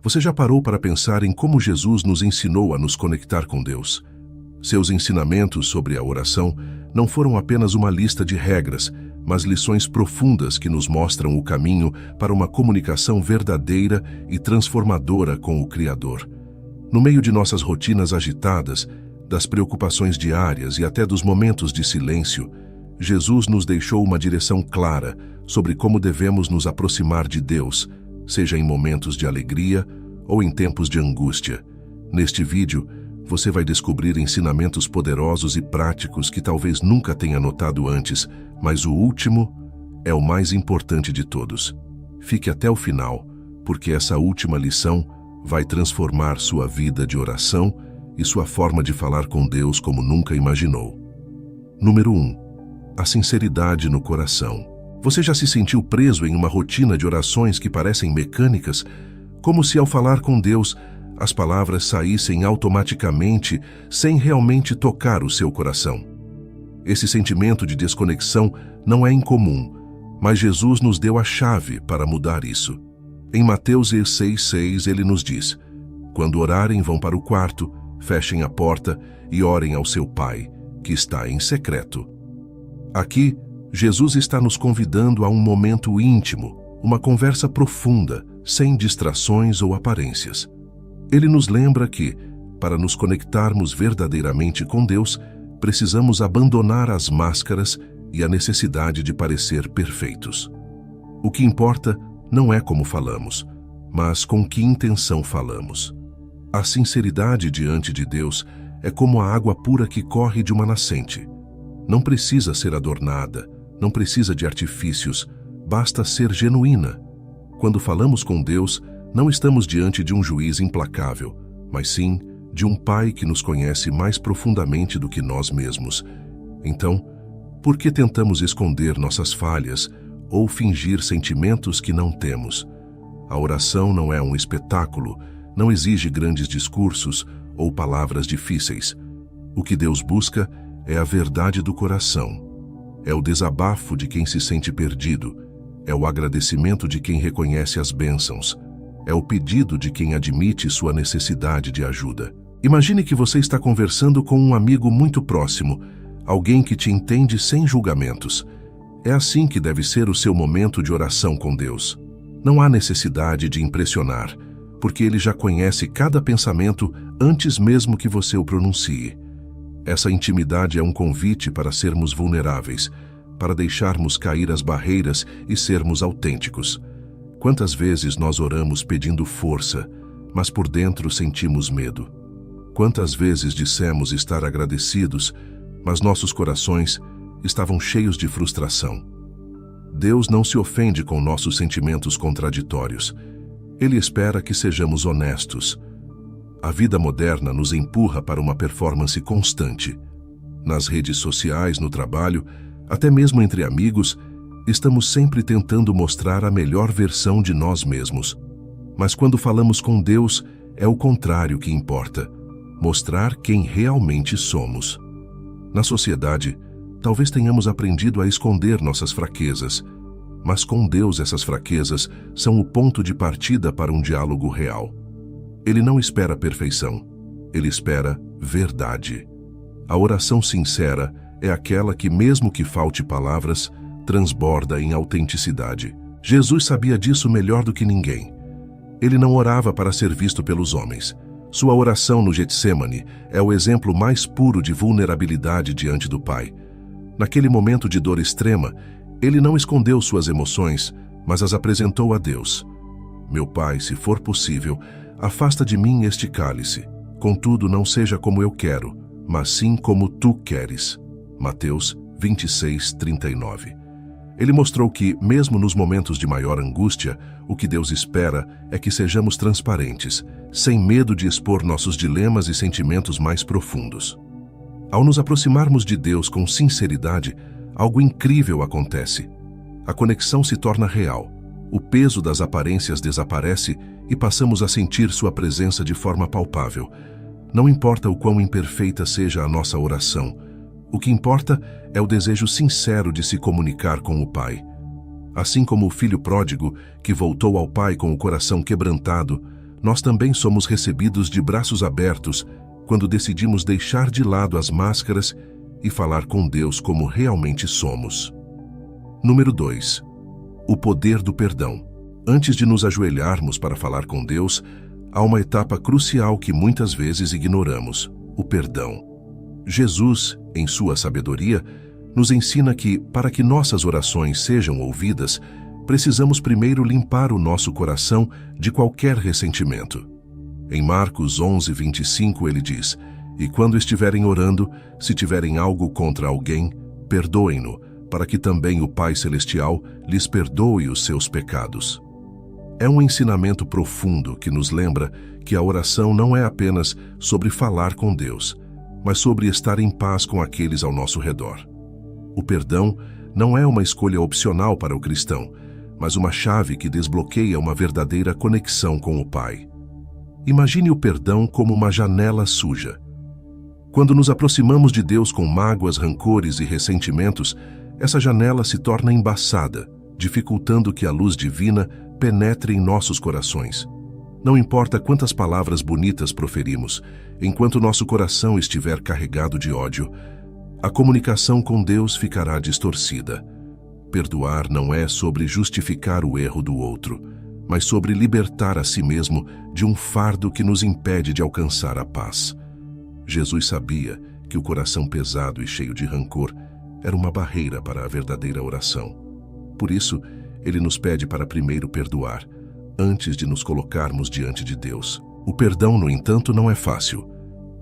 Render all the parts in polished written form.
Você já parou para pensar em como Jesus nos ensinou a nos conectar com Deus? Seus ensinamentos sobre a oração não foram apenas uma lista de regras, mas lições profundas que nos mostram o caminho para uma comunicação verdadeira e transformadora com o Criador. No meio de nossas rotinas agitadas, das preocupações diárias e até dos momentos de silêncio, Jesus nos deixou uma direção clara sobre como devemos nos aproximar de Deus, seja em momentos de alegria ou em tempos de angústia. Neste vídeo, você vai descobrir ensinamentos poderosos e práticos que talvez nunca tenha notado antes, mas o último é o mais importante de todos. Fique até o final, porque essa última lição vai transformar sua vida de oração e sua forma de falar com Deus como nunca imaginou. Número 1. A sinceridade no coração. Você já se sentiu preso em uma rotina de orações que parecem mecânicas, como se ao falar com Deus, as palavras saíssem automaticamente sem realmente tocar o seu coração? Esse sentimento de desconexão não é incomum, mas Jesus nos deu a chave para mudar isso. Em Mateus 6,6 ele nos diz: quando orarem, vão para o quarto, fechem a porta e orem ao seu Pai, que está em secreto. Aqui, Jesus está nos convidando a um momento íntimo, uma conversa profunda, sem distrações ou aparências. Ele nos lembra que, para nos conectarmos verdadeiramente com Deus, precisamos abandonar as máscaras e a necessidade de parecer perfeitos. O que importa não é como falamos, mas com que intenção falamos. A sinceridade diante de Deus é como a água pura que corre de uma nascente. Não precisa ser adornada, não precisa de artifícios, basta ser genuína. Quando falamos com Deus, não estamos diante de um juiz implacável, mas sim de um Pai que nos conhece mais profundamente do que nós mesmos. Então, por que tentamos esconder nossas falhas ou fingir sentimentos que não temos? A oração não é um espetáculo, não exige grandes discursos ou palavras difíceis. O que Deus busca é a verdade do coração. É o desabafo de quem se sente perdido. É o agradecimento de quem reconhece as bênçãos. É o pedido de quem admite sua necessidade de ajuda. Imagine que você está conversando com um amigo muito próximo, alguém que te entende sem julgamentos. É assim que deve ser o seu momento de oração com Deus. Não há necessidade de impressionar, porque Ele já conhece cada pensamento antes mesmo que você o pronuncie. Essa intimidade é um convite para sermos vulneráveis, para deixarmos cair as barreiras e sermos autênticos. Quantas vezes nós oramos pedindo força, mas por dentro sentimos medo? Quantas vezes dissemos estar agradecidos, mas nossos corações estavam cheios de frustração? Deus não se ofende com nossos sentimentos contraditórios. Ele espera que sejamos honestos. A vida moderna nos empurra para uma performance constante. Nas redes sociais, no trabalho, até mesmo entre amigos, estamos sempre tentando mostrar a melhor versão de nós mesmos. Mas quando falamos com Deus, é o contrário que importa: mostrar quem realmente somos. Na sociedade, talvez tenhamos aprendido a esconder nossas fraquezas, mas com Deus essas fraquezas são o ponto de partida para um diálogo real. Ele não espera perfeição, ele espera verdade. A oração sincera é aquela que, mesmo que falte palavras, transborda em autenticidade. Jesus sabia disso melhor do que ninguém. Ele não orava para ser visto pelos homens. Sua oração no Getsêmani é o exemplo mais puro de vulnerabilidade diante do Pai. Naquele momento de dor extrema, ele não escondeu suas emoções, mas as apresentou a Deus. Meu Pai, se for possível, afasta de mim este cálice. Contudo, não seja como eu quero, mas sim como tu queres. Mateus 26:39. Ele mostrou que, mesmo nos momentos de maior angústia, o que Deus espera é que sejamos transparentes, sem medo de expor nossos dilemas e sentimentos mais profundos. Ao nos aproximarmos de Deus com sinceridade, algo incrível acontece. A conexão se torna real. O peso das aparências desaparece e passamos a sentir sua presença de forma palpável. Não importa o quão imperfeita seja a nossa oração, o que importa é o desejo sincero de se comunicar com o Pai. Assim como o filho pródigo, que voltou ao Pai com o coração quebrantado, nós também somos recebidos de braços abertos quando decidimos deixar de lado as máscaras e falar com Deus como realmente somos. Número 2. O poder do perdão. Antes de nos ajoelharmos para falar com Deus, há uma etapa crucial que muitas vezes ignoramos: o perdão. Jesus, em sua sabedoria, nos ensina que, para que nossas orações sejam ouvidas, precisamos primeiro limpar o nosso coração de qualquer ressentimento. Em Marcos 11:25 ele diz: "E quando estiverem orando, se tiverem algo contra alguém, perdoem-no, para que também o Pai Celestial lhes perdoe os seus pecados." É um ensinamento profundo que nos lembra que a oração não é apenas sobre falar com Deus, mas sobre estar em paz com aqueles ao nosso redor. O perdão não é uma escolha opcional para o cristão, mas uma chave que desbloqueia uma verdadeira conexão com o Pai. Imagine o perdão como uma janela suja. Quando nos aproximamos de Deus com mágoas, rancores e ressentimentos, essa janela se torna embaçada, dificultando que a luz divina penetre em nossos corações. Não importa quantas palavras bonitas proferimos, enquanto nosso coração estiver carregado de ódio, a comunicação com Deus ficará distorcida. Perdoar não é sobre justificar o erro do outro, mas sobre libertar a si mesmo de um fardo que nos impede de alcançar a paz. Jesus sabia que o coração pesado e cheio de rancor era uma barreira para a verdadeira oração. Por isso, ele nos pede para primeiro perdoar, antes de nos colocarmos diante de Deus. O perdão, no entanto, não é fácil.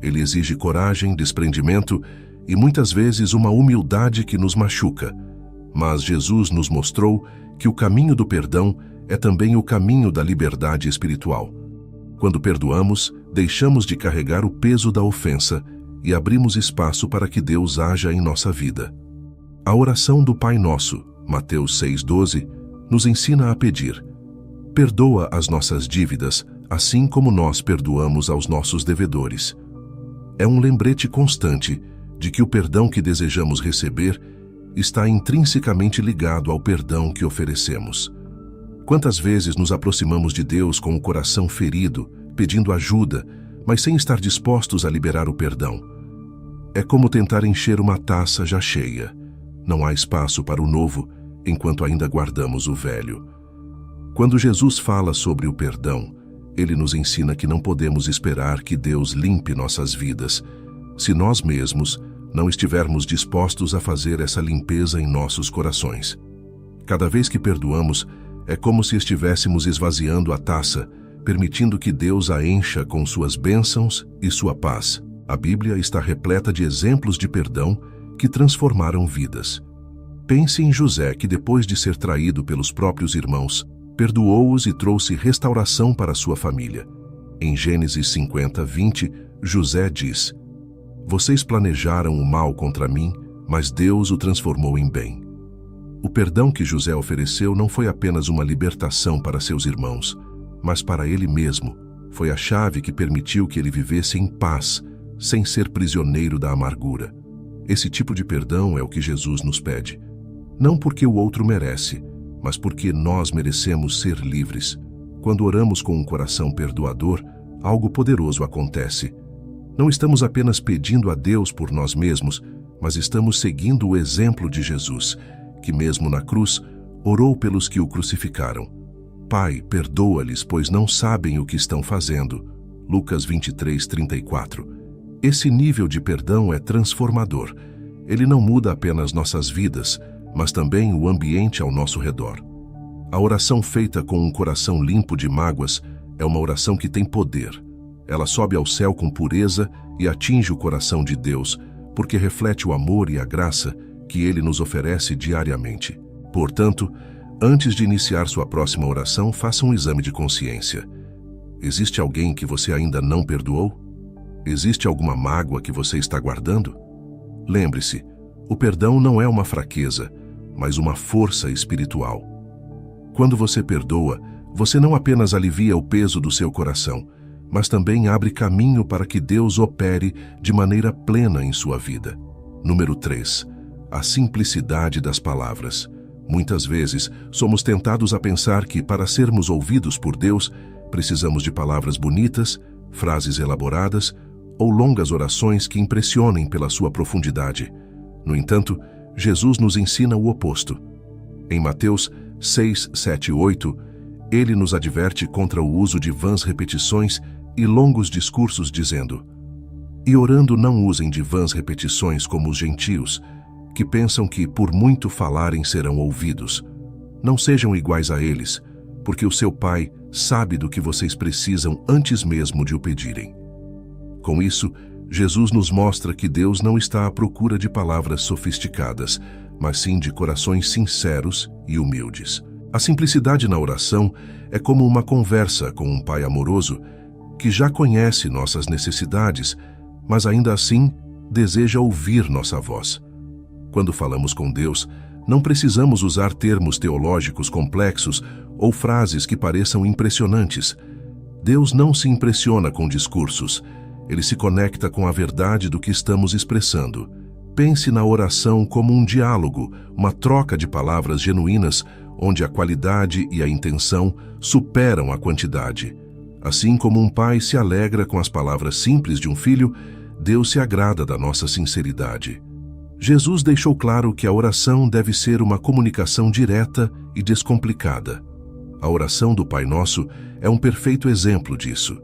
Ele exige coragem, desprendimento e muitas vezes uma humildade que nos machuca. Mas Jesus nos mostrou que o caminho do perdão é também o caminho da liberdade espiritual. Quando perdoamos, deixamos de carregar o peso da ofensa e abrimos espaço para que Deus haja em nossa vida. A oração do Pai Nosso, Mateus 6,12, nos ensina a pedir: "Perdoa as nossas dívidas, assim como nós perdoamos aos nossos devedores." É um lembrete constante de que o perdão que desejamos receber está intrinsecamente ligado ao perdão que oferecemos. Quantas vezes nos aproximamos de Deus com o coração ferido, pedindo ajuda, mas sem estar dispostos a liberar o perdão? É como tentar encher uma taça já cheia. Não há espaço para o novo, enquanto ainda guardamos o velho. Quando Jesus fala sobre o perdão, ele nos ensina que não podemos esperar que Deus limpe nossas vidas, se nós mesmos não estivermos dispostos a fazer essa limpeza em nossos corações. Cada vez que perdoamos, é como se estivéssemos esvaziando a taça, permitindo que Deus a encha com suas bênçãos e sua paz. A Bíblia está repleta de exemplos de perdão que transformaram vidas. Pense em José, que depois de ser traído pelos próprios irmãos, perdoou-os e trouxe restauração para sua família. Em Gênesis 50:20, José diz: "Vocês planejaram o mal contra mim, mas Deus o transformou em bem." O perdão que José ofereceu não foi apenas uma libertação para seus irmãos, mas para ele mesmo. Foi a chave que permitiu que ele vivesse em paz, sem ser prisioneiro da amargura. Esse tipo de perdão é o que Jesus nos pede. Não porque o outro merece, mas porque nós merecemos ser livres. Quando oramos com um coração perdoador, algo poderoso acontece. Não estamos apenas pedindo a Deus por nós mesmos, mas estamos seguindo o exemplo de Jesus, que mesmo na cruz, orou pelos que o crucificaram. "Pai, perdoa-lhes, pois não sabem o que estão fazendo." Lucas 23:34. Esse nível de perdão é transformador. Ele não muda apenas nossas vidas, mas também o ambiente ao nosso redor. A oração feita com um coração limpo de mágoas é uma oração que tem poder. Ela sobe ao céu com pureza e atinge o coração de Deus, porque reflete o amor e a graça que Ele nos oferece diariamente. Portanto, antes de iniciar sua próxima oração, faça um exame de consciência. Existe alguém que você ainda não perdoou? Existe alguma mágoa que você está guardando? Lembre-se, o perdão não é uma fraqueza, mas uma força espiritual. Quando você perdoa, você não apenas alivia o peso do seu coração, mas também abre caminho para que Deus opere de maneira plena em sua vida. Número 3. A simplicidade das palavras. Muitas vezes, somos tentados a pensar que, para sermos ouvidos por Deus, Precisamos de palavras bonitas, frases elaboradas ou longas orações que impressionem pela sua profundidade. No entanto, Jesus nos ensina o oposto. Em Mateus 6, 7 e 8, ele nos adverte contra o uso de vãs repetições e longos discursos, dizendo: "E orando não usem de vãs repetições como os gentios, que pensam que por muito falarem serão ouvidos. Não sejam iguais a eles, porque o seu Pai sabe do que vocês precisam antes mesmo de o pedirem." Com isso, Jesus nos mostra que Deus não está à procura de palavras sofisticadas, mas sim de corações sinceros e humildes. A simplicidade na oração é como uma conversa com um Pai amoroso que já conhece nossas necessidades, mas ainda assim deseja ouvir nossa voz. Quando falamos com Deus, não precisamos usar termos teológicos complexos ou frases que pareçam impressionantes. Deus não se impressiona com discursos. Ele se conecta com a verdade do que estamos expressando. Pense na oração como um diálogo, uma troca de palavras genuínas, onde a qualidade e a intenção superam a quantidade. Assim como um pai se alegra com as palavras simples de um filho, Deus se agrada da nossa sinceridade. Jesus deixou claro que a oração deve ser uma comunicação direta e descomplicada. A oração do Pai Nosso é um perfeito exemplo disso.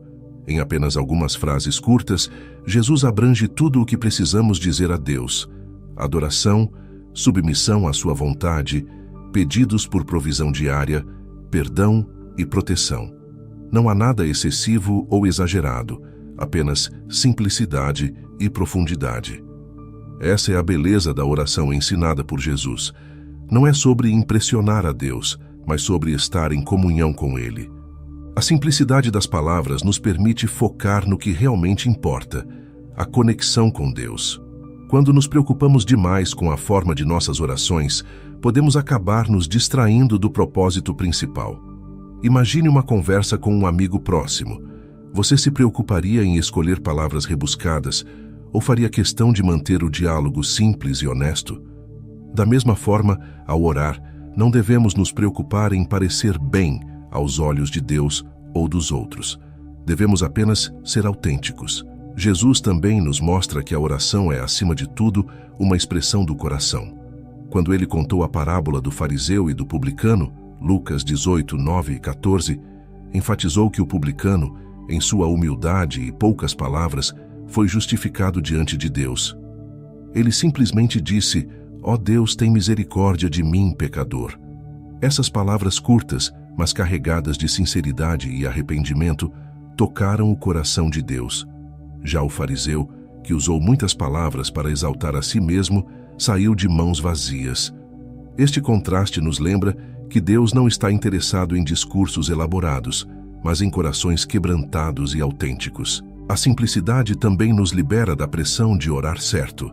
Em apenas algumas frases curtas, Jesus abrange tudo o que precisamos dizer a Deus: adoração, submissão à sua vontade, pedidos por provisão diária, perdão e proteção. Não há nada excessivo ou exagerado, apenas simplicidade e profundidade. Essa é a beleza da oração ensinada por Jesus. Não é sobre impressionar a Deus, mas sobre estar em comunhão com Ele. A simplicidade das palavras nos permite focar no que realmente importa, a conexão com Deus. Quando nos preocupamos demais com a forma de nossas orações, podemos acabar nos distraindo do propósito principal. Imagine uma conversa com um amigo próximo. Você se preocuparia em escolher palavras rebuscadas ou faria questão de manter o diálogo simples e honesto? Da mesma forma, ao orar, não devemos nos preocupar em parecer bem aos olhos de Deus ou dos outros. Devemos apenas ser autênticos. Jesus também nos mostra que a oração é, acima de tudo, uma expressão do coração. Quando ele contou a parábola do fariseu e do publicano, Lucas 18, 9 e 14, enfatizou que o publicano, em sua humildade e poucas palavras, foi justificado diante de Deus. Ele simplesmente disse: "Ó Deus, tem misericórdia de mim, pecador." Essas palavras curtas, mas carregadas de sinceridade e arrependimento, tocaram o coração de Deus. Já o fariseu, que usou muitas palavras para exaltar a si mesmo, saiu de mãos vazias. Este contraste nos lembra que Deus não está interessado em discursos elaborados, mas em corações quebrantados e autênticos. A simplicidade também nos libera da pressão de orar certo.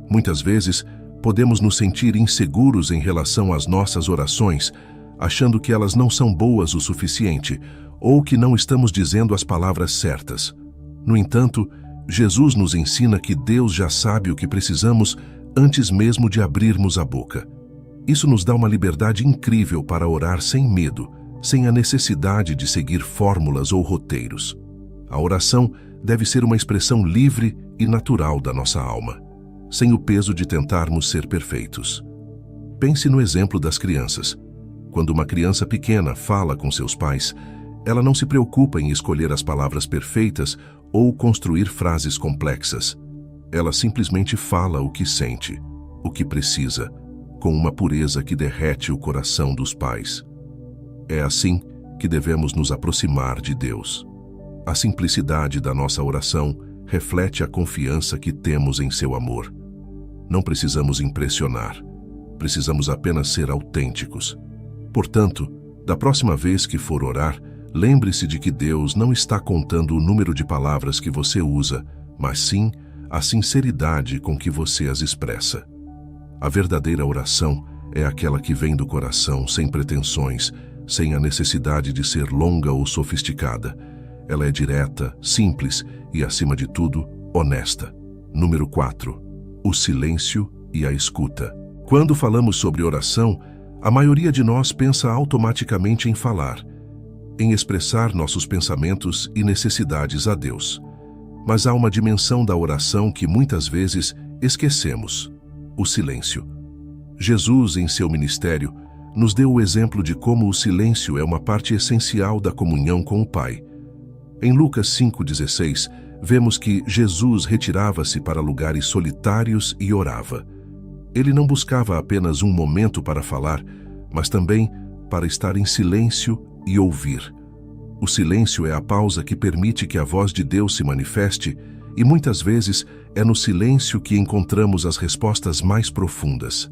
Muitas vezes, podemos nos sentir inseguros em relação às nossas orações, achando que elas não são boas o suficiente, ou que não estamos dizendo as palavras certas. No entanto, Jesus nos ensina que Deus já sabe o que precisamos antes mesmo de abrirmos a boca. Isso nos dá uma liberdade incrível para orar sem medo, sem a necessidade de seguir fórmulas ou roteiros. A oração deve ser uma expressão livre e natural da nossa alma, sem o peso de tentarmos ser perfeitos. Pense no exemplo das crianças. Quando uma criança pequena fala com seus pais, ela não se preocupa em escolher as palavras perfeitas ou construir frases complexas. Ela simplesmente fala o que sente, o que precisa, com uma pureza que derrete o coração dos pais. É assim que devemos nos aproximar de Deus. A simplicidade da nossa oração reflete a confiança que temos em seu amor. Não precisamos impressionar, precisamos apenas ser autênticos. Portanto, da próxima vez que for orar, lembre-se de que Deus não está contando o número de palavras que você usa, mas sim a sinceridade com que você as expressa. A verdadeira oração é aquela que vem do coração, sem pretensões, sem a necessidade de ser longa ou sofisticada. Ela é direta, simples e, acima de tudo, honesta. Número 4. O silêncio e a escuta. Quando falamos sobre oração, a maioria de nós pensa automaticamente em falar. em expressar nossos pensamentos e necessidades a Deus. Mas há uma dimensão da oração que muitas vezes esquecemos: o silêncio. Jesus, em seu ministério, nos deu o exemplo de como o silêncio é uma parte essencial da comunhão com o Pai. Em Lucas 5,16, vemos que Jesus retirava-se para lugares solitários e orava. Ele não buscava apenas um momento para falar, mas também para estar em silêncio e ouvir. O silêncio é a pausa que permite que a voz de Deus se manifeste, e muitas vezes é no silêncio que encontramos as respostas mais profundas.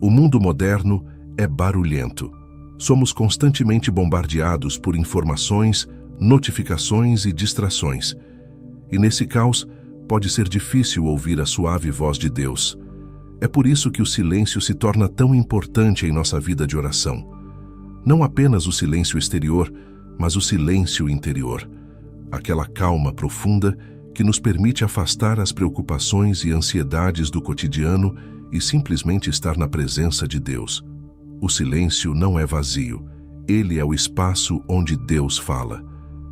O mundo moderno é barulhento. Somos constantemente bombardeados por informações, notificações e distrações. E nesse caos, pode ser difícil ouvir a suave voz de Deus. É por isso que o silêncio se torna tão importante em nossa vida de oração. Não apenas o silêncio exterior, mas o silêncio interior. Aquela calma profunda que nos permite afastar as preocupações e ansiedades do cotidiano e simplesmente estar na presença de Deus. O silêncio não é vazio. Ele é o espaço onde Deus fala.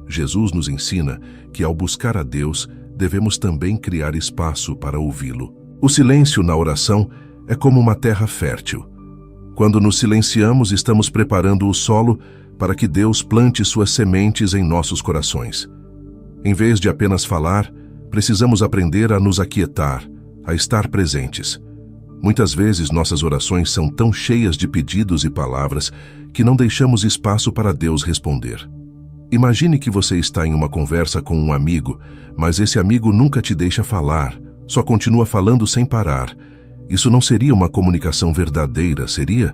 Jesus nos ensina que, ao buscar a Deus, devemos também criar espaço para ouvi-lo. O silêncio na oração é como uma terra fértil. Quando nos silenciamos, estamos preparando o solo para que Deus plante suas sementes em nossos corações. Em vez de apenas falar, precisamos aprender a nos aquietar, a estar presentes. Muitas vezes nossas orações são tão cheias de pedidos e palavras que não deixamos espaço para Deus responder. Imagine que você está em uma conversa com um amigo, mas esse amigo nunca te deixa falar, só continua falando sem parar. Isso não seria uma comunicação verdadeira, seria?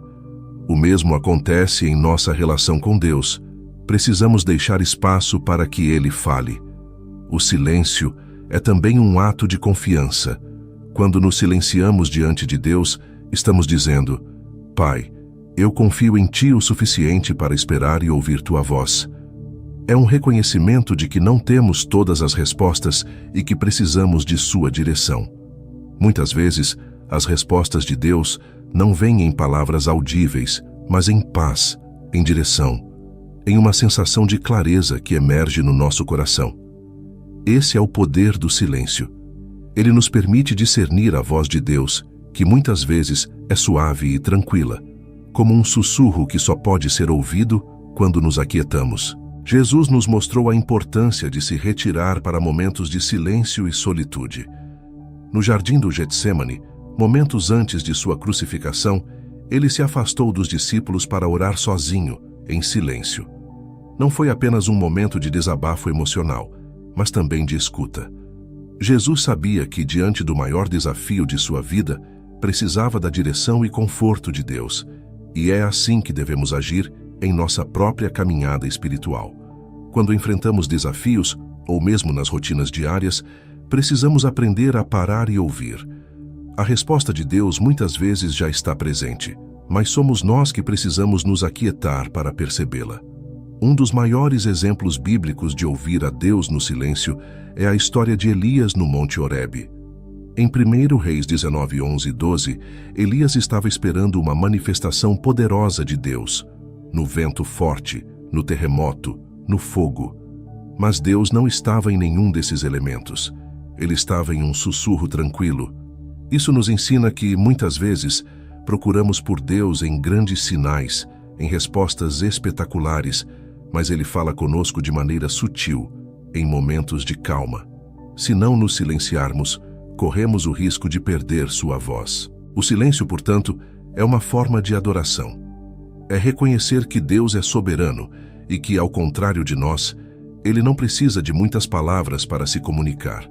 O mesmo acontece em nossa relação com Deus. Precisamos deixar espaço para que Ele fale. O silêncio é também um ato de confiança. Quando nos silenciamos diante de Deus, estamos dizendo: Pai, eu confio em Ti o suficiente para esperar e ouvir Tua voz. É um reconhecimento de que não temos todas as respostas e que precisamos de Sua direção. Muitas vezes, as respostas de Deus não vêm em palavras audíveis, mas em paz, em direção, em uma sensação de clareza que emerge no nosso coração. Esse é o poder do silêncio. Ele nos permite discernir a voz de Deus, que muitas vezes é suave e tranquila, como um sussurro que só pode ser ouvido quando nos aquietamos. Jesus nos mostrou a importância de se retirar para momentos de silêncio e solitude. No jardim do Getsêmani, momentos antes de sua crucificação, ele se afastou dos discípulos para orar sozinho, em silêncio. Não foi apenas um momento de desabafo emocional, mas também de escuta. Jesus sabia que, diante do maior desafio de sua vida, precisava da direção e conforto de Deus, e é assim que devemos agir em nossa própria caminhada espiritual. Quando enfrentamos desafios, ou mesmo nas rotinas diárias, precisamos aprender a parar e ouvir. A resposta de Deus muitas vezes já está presente, mas somos nós que precisamos nos aquietar para percebê-la. Um dos maiores exemplos bíblicos de ouvir a Deus no silêncio é a história de Elias no Monte Horebe. Em 1 Reis 19, 11 e 12, Elias estava esperando uma manifestação poderosa de Deus, no vento forte, no terremoto, no fogo. Mas Deus não estava em nenhum desses elementos. Ele estava em um sussurro tranquilo. Isso nos ensina que, muitas vezes, procuramos por Deus em grandes sinais, em respostas espetaculares, mas Ele fala conosco de maneira sutil, em momentos de calma. Se não nos silenciarmos, corremos o risco de perder sua voz. O silêncio, portanto, é uma forma de adoração. É reconhecer que Deus é soberano e que, ao contrário de nós, Ele não precisa de muitas palavras para se comunicar.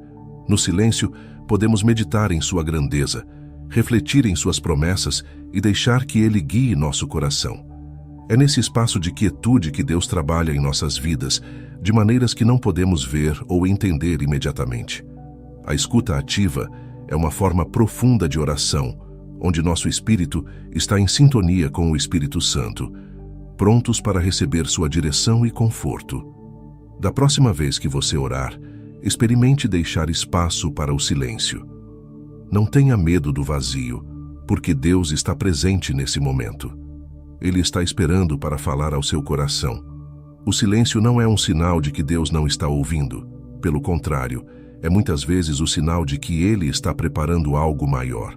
No silêncio, podemos meditar em sua grandeza, refletir em suas promessas e deixar que Ele guie nosso coração. É nesse espaço de quietude que Deus trabalha em nossas vidas, de maneiras que não podemos ver ou entender imediatamente. A escuta ativa é uma forma profunda de oração, onde nosso espírito está em sintonia com o Espírito Santo, prontos para receber sua direção e conforto. Da próxima vez que você orar, experimente deixar espaço para o silêncio. Não tenha medo do vazio, porque Deus está presente nesse momento. Ele está esperando para falar ao seu coração. O silêncio não é um sinal de que Deus não está ouvindo. Pelo contrário, é muitas vezes o sinal de que Ele está preparando algo maior.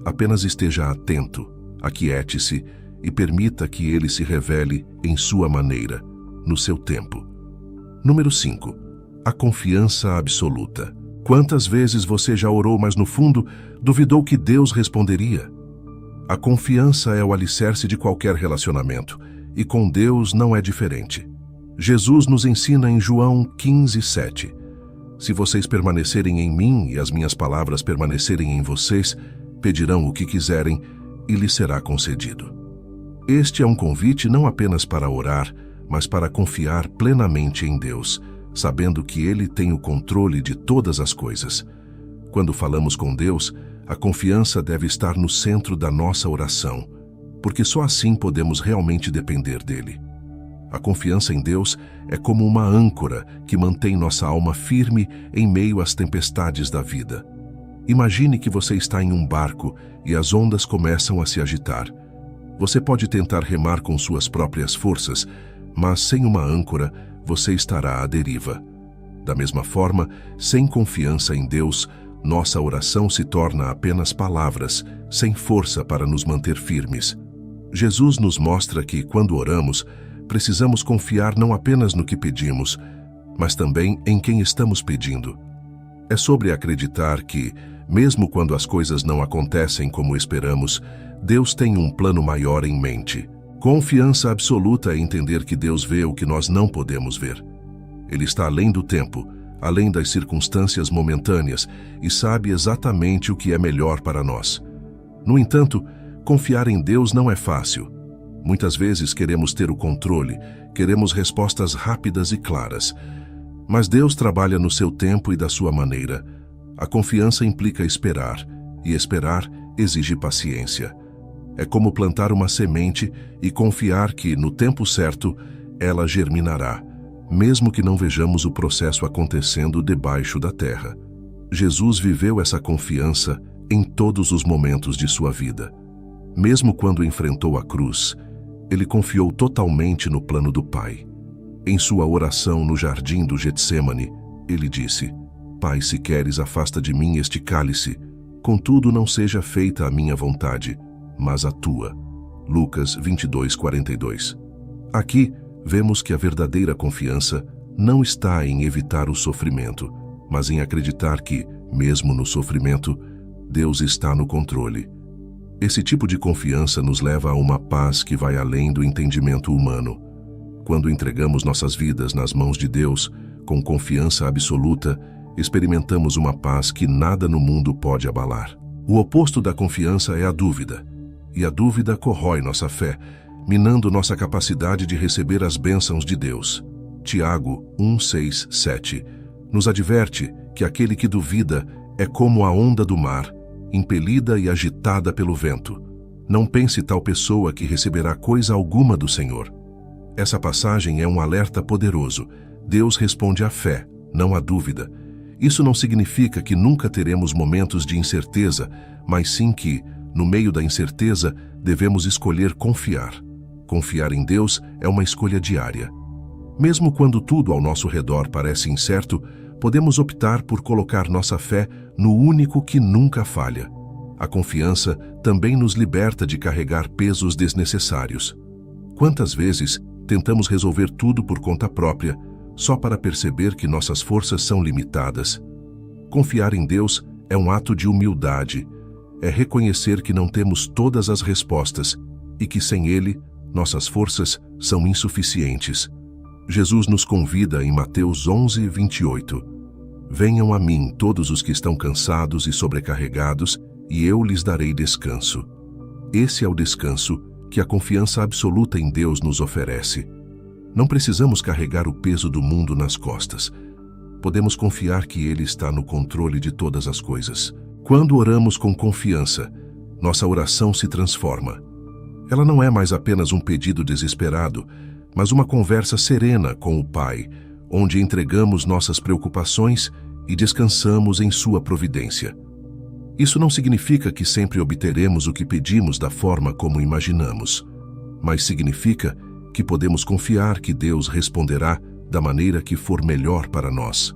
Apenas esteja atento, aquiete-se e permita que Ele se revele em sua maneira, no seu tempo. Número 5. A confiança absoluta. Quantas vezes você já orou, mas no fundo duvidou que Deus responderia? A confiança é o alicerce de qualquer relacionamento, e com Deus não é diferente. Jesus nos ensina em João 15:7. Se vocês permanecerem em mim e as minhas palavras permanecerem em vocês, pedirão o que quiserem e lhes será concedido. Este é um convite não apenas para orar, mas para confiar plenamente em Deus, sabendo que Ele tem o controle de todas as coisas. Quando falamos com Deus, a confiança deve estar no centro da nossa oração, porque só assim podemos realmente depender dEle. A confiança em Deus é como uma âncora que mantém nossa alma firme em meio às tempestades da vida. Imagine que você está em um barco e as ondas começam a se agitar. Você pode tentar remar com suas próprias forças, mas sem uma âncora, você estará à deriva. Da mesma forma, sem confiança em Deus, nossa oração se torna apenas palavras, sem força para nos manter firmes. Jesus nos mostra que, quando oramos, precisamos confiar não apenas no que pedimos, mas também em quem estamos pedindo. É sobre acreditar que, mesmo quando as coisas não acontecem como esperamos, Deus tem um plano maior em mente. Confiança absoluta é entender que Deus vê o que nós não podemos ver. Ele está além do tempo, além das circunstâncias momentâneas e sabe exatamente o que é melhor para nós. No entanto, confiar em Deus não é fácil. Muitas vezes queremos ter o controle, queremos respostas rápidas e claras. Mas Deus trabalha no seu tempo e da sua maneira. A confiança implica esperar, e esperar exige paciência. É como plantar uma semente e confiar que, no tempo certo, ela germinará, mesmo que não vejamos o processo acontecendo debaixo da terra. Jesus viveu essa confiança em todos os momentos de sua vida. Mesmo quando enfrentou a cruz, ele confiou totalmente no plano do Pai. Em sua oração no jardim do Getsêmani, ele disse: Pai, se queres, afasta de mim este cálice, contudo não seja feita a minha vontade, mas a tua. Lucas 22:42. Aqui, vemos que a verdadeira confiança não está em evitar o sofrimento, mas em acreditar que, mesmo no sofrimento, Deus está no controle. Esse tipo de confiança nos leva a uma paz que vai além do entendimento humano. Quando entregamos nossas vidas nas mãos de Deus, com confiança absoluta, experimentamos uma paz que nada no mundo pode abalar. O oposto da confiança é a dúvida, e a dúvida corrói nossa fé, minando nossa capacidade de receber as bênçãos de Deus. Tiago 1:6-7 nos adverte que aquele que duvida é como a onda do mar, impelida e agitada pelo vento. Não pense tal pessoa que receberá coisa alguma do Senhor. Essa passagem é um alerta poderoso. Deus responde à fé, não à dúvida. Isso não significa que nunca teremos momentos de incerteza, mas sim que, no meio da incerteza, devemos escolher confiar. Confiar em Deus é uma escolha diária. Mesmo quando tudo ao nosso redor parece incerto, podemos optar por colocar nossa fé no único que nunca falha. A confiança também nos liberta de carregar pesos desnecessários. Quantas vezes tentamos resolver tudo por conta própria, só para perceber que nossas forças são limitadas? Confiar em Deus é um ato de humildade. É reconhecer que não temos todas as respostas e que sem Ele, nossas forças são insuficientes. Jesus nos convida em Mateus 11:28. Venham a mim todos os que estão cansados e sobrecarregados, e eu lhes darei descanso. Esse é o descanso que a confiança absoluta em Deus nos oferece. Não precisamos carregar o peso do mundo nas costas. Podemos confiar que Ele está no controle de todas as coisas. Quando oramos com confiança, nossa oração se transforma. Ela não é mais apenas um pedido desesperado, mas uma conversa serena com o Pai, onde entregamos nossas preocupações e descansamos em sua providência. Isso não significa que sempre obteremos o que pedimos da forma como imaginamos, mas significa que podemos confiar que Deus responderá da maneira que for melhor para nós.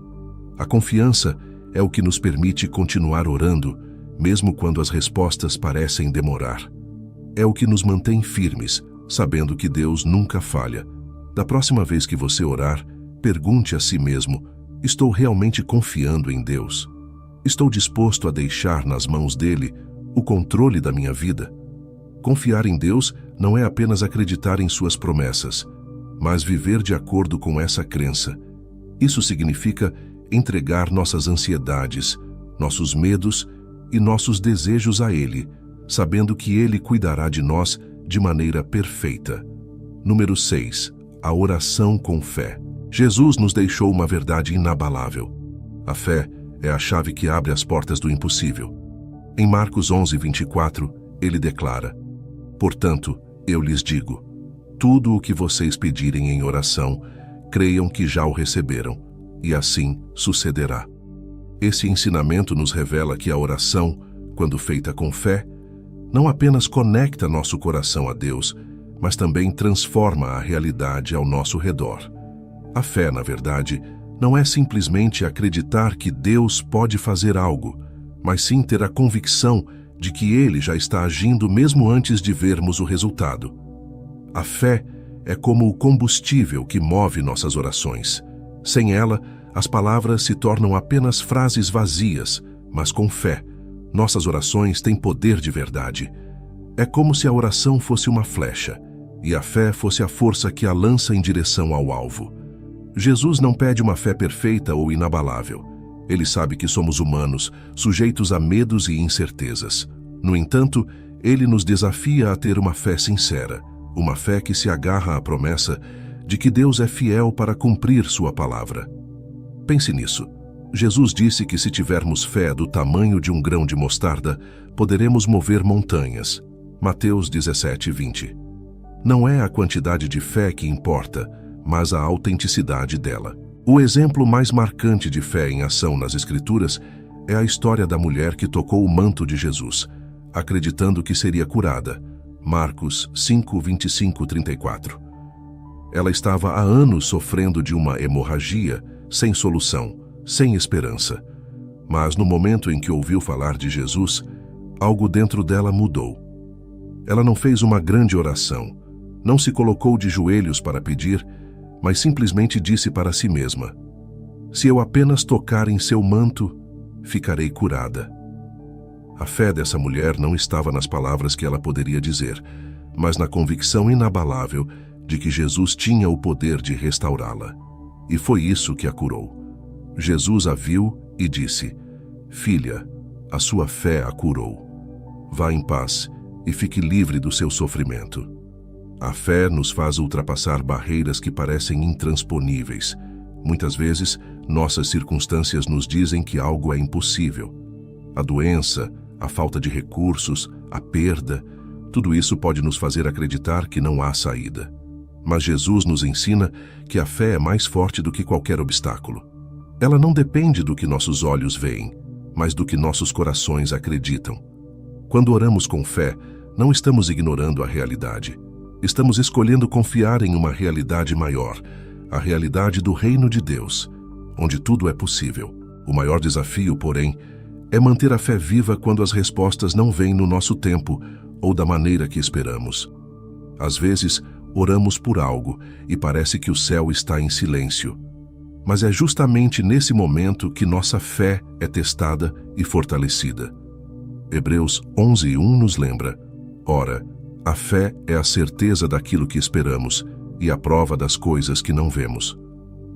A confiança é o que nos permite continuar orando, mesmo quando as respostas parecem demorar. É o que nos mantém firmes, sabendo que Deus nunca falha. Da próxima vez que você orar, pergunte a si mesmo: estou realmente confiando em Deus? Estou disposto a deixar nas mãos dele o controle da minha vida? Confiar em Deus não é apenas acreditar em suas promessas, mas viver de acordo com essa crença. Isso significa entregar nossas ansiedades, nossos medos e nossos desejos a Ele, sabendo que Ele cuidará de nós de maneira perfeita. Número 6. A oração com fé. Jesus nos deixou uma verdade inabalável. A fé é a chave que abre as portas do impossível. Em Marcos 11:24, ele declara: portanto, eu lhes digo, tudo o que vocês pedirem em oração, creiam que já o receberam, e assim sucederá. Esse ensinamento nos revela que a oração, quando feita com fé, não apenas conecta nosso coração a Deus, mas também transforma a realidade ao nosso redor. A fé, na verdade, não é simplesmente acreditar que Deus pode fazer algo, mas sim ter a convicção de que Ele já está agindo mesmo antes de vermos o resultado. A fé é como o combustível que move nossas orações. Sem ela, as palavras se tornam apenas frases vazias, mas com fé, nossas orações têm poder de verdade. É como se a oração fosse uma flecha, e a fé fosse a força que a lança em direção ao alvo. Jesus não pede uma fé perfeita ou inabalável. Ele sabe que somos humanos, sujeitos a medos e incertezas. No entanto, ele nos desafia a ter uma fé sincera, uma fé que se agarra à promessa de que Deus é fiel para cumprir sua palavra. Pense nisso. Jesus disse que se tivermos fé do tamanho de um grão de mostarda, poderemos mover montanhas. Mateus 17:20. Não é a quantidade de fé que importa, mas a autenticidade dela. O exemplo mais marcante de fé em ação nas Escrituras é a história da mulher que tocou o manto de Jesus, acreditando que seria curada. Marcos 5:25-34. Ela estava há anos sofrendo de uma hemorragia, sem solução, sem esperança. Mas no momento em que ouviu falar de Jesus, algo dentro dela mudou. Ela não fez uma grande oração, não se colocou de joelhos para pedir, mas simplesmente disse para si mesma: se eu apenas tocar em seu manto, ficarei curada. A fé dessa mulher não estava nas palavras que ela poderia dizer, mas na convicção inabalável de que Jesus tinha o poder de restaurá-la. E foi isso que a curou. Jesus a viu e disse: filha, a sua fé a curou. Vá em paz e fique livre do seu sofrimento. A fé nos faz ultrapassar barreiras que parecem intransponíveis. Muitas vezes, nossas circunstâncias nos dizem que algo é impossível. A doença, a falta de recursos, a perda, tudo isso pode nos fazer acreditar que não há saída. Mas Jesus nos ensina que a fé é mais forte do que qualquer obstáculo. Ela não depende do que nossos olhos veem, mas do que nossos corações acreditam. Quando oramos com fé, não estamos ignorando a realidade. Estamos escolhendo confiar em uma realidade maior, a realidade do reino de Deus, onde tudo é possível. O maior desafio, porém, é manter a fé viva quando as respostas não vêm no nosso tempo ou da maneira que esperamos. Às vezes, oramos por algo e parece que o céu está em silêncio. Mas é justamente nesse momento que nossa fé é testada e fortalecida. Hebreus 11:1 nos lembra: ora, a fé é a certeza daquilo que esperamos e a prova das coisas que não vemos.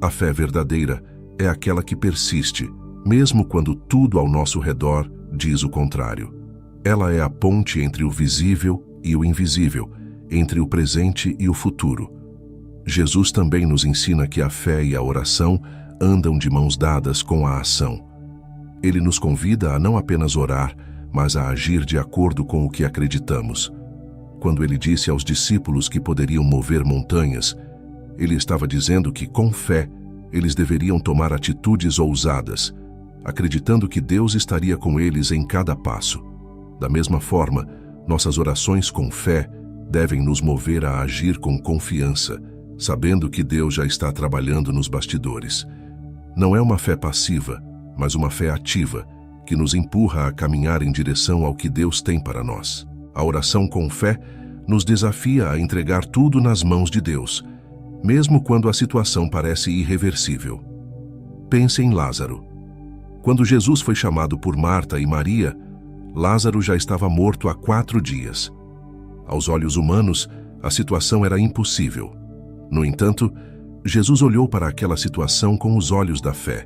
A fé verdadeira é aquela que persiste, mesmo quando tudo ao nosso redor diz o contrário. Ela é a ponte entre o visível e o invisível, entre o presente e o futuro. Jesus também nos ensina que a fé e a oração andam de mãos dadas com a ação. Ele nos convida a não apenas orar, mas a agir de acordo com o que acreditamos. Quando ele disse aos discípulos que poderiam mover montanhas, ele estava dizendo que, com fé, eles deveriam tomar atitudes ousadas, acreditando que Deus estaria com eles em cada passo. Da mesma forma, nossas orações com fé devem nos mover a agir com confiança, sabendo que Deus já está trabalhando nos bastidores. Não é uma fé passiva, mas uma fé ativa, que nos empurra a caminhar em direção ao que Deus tem para nós. A oração com fé nos desafia a entregar tudo nas mãos de Deus, mesmo quando a situação parece irreversível. Pense em Lázaro. Quando Jesus foi chamado por Marta e Maria, Lázaro já estava morto há 4 dias. Aos olhos humanos, a situação era impossível. No entanto, Jesus olhou para aquela situação com os olhos da fé.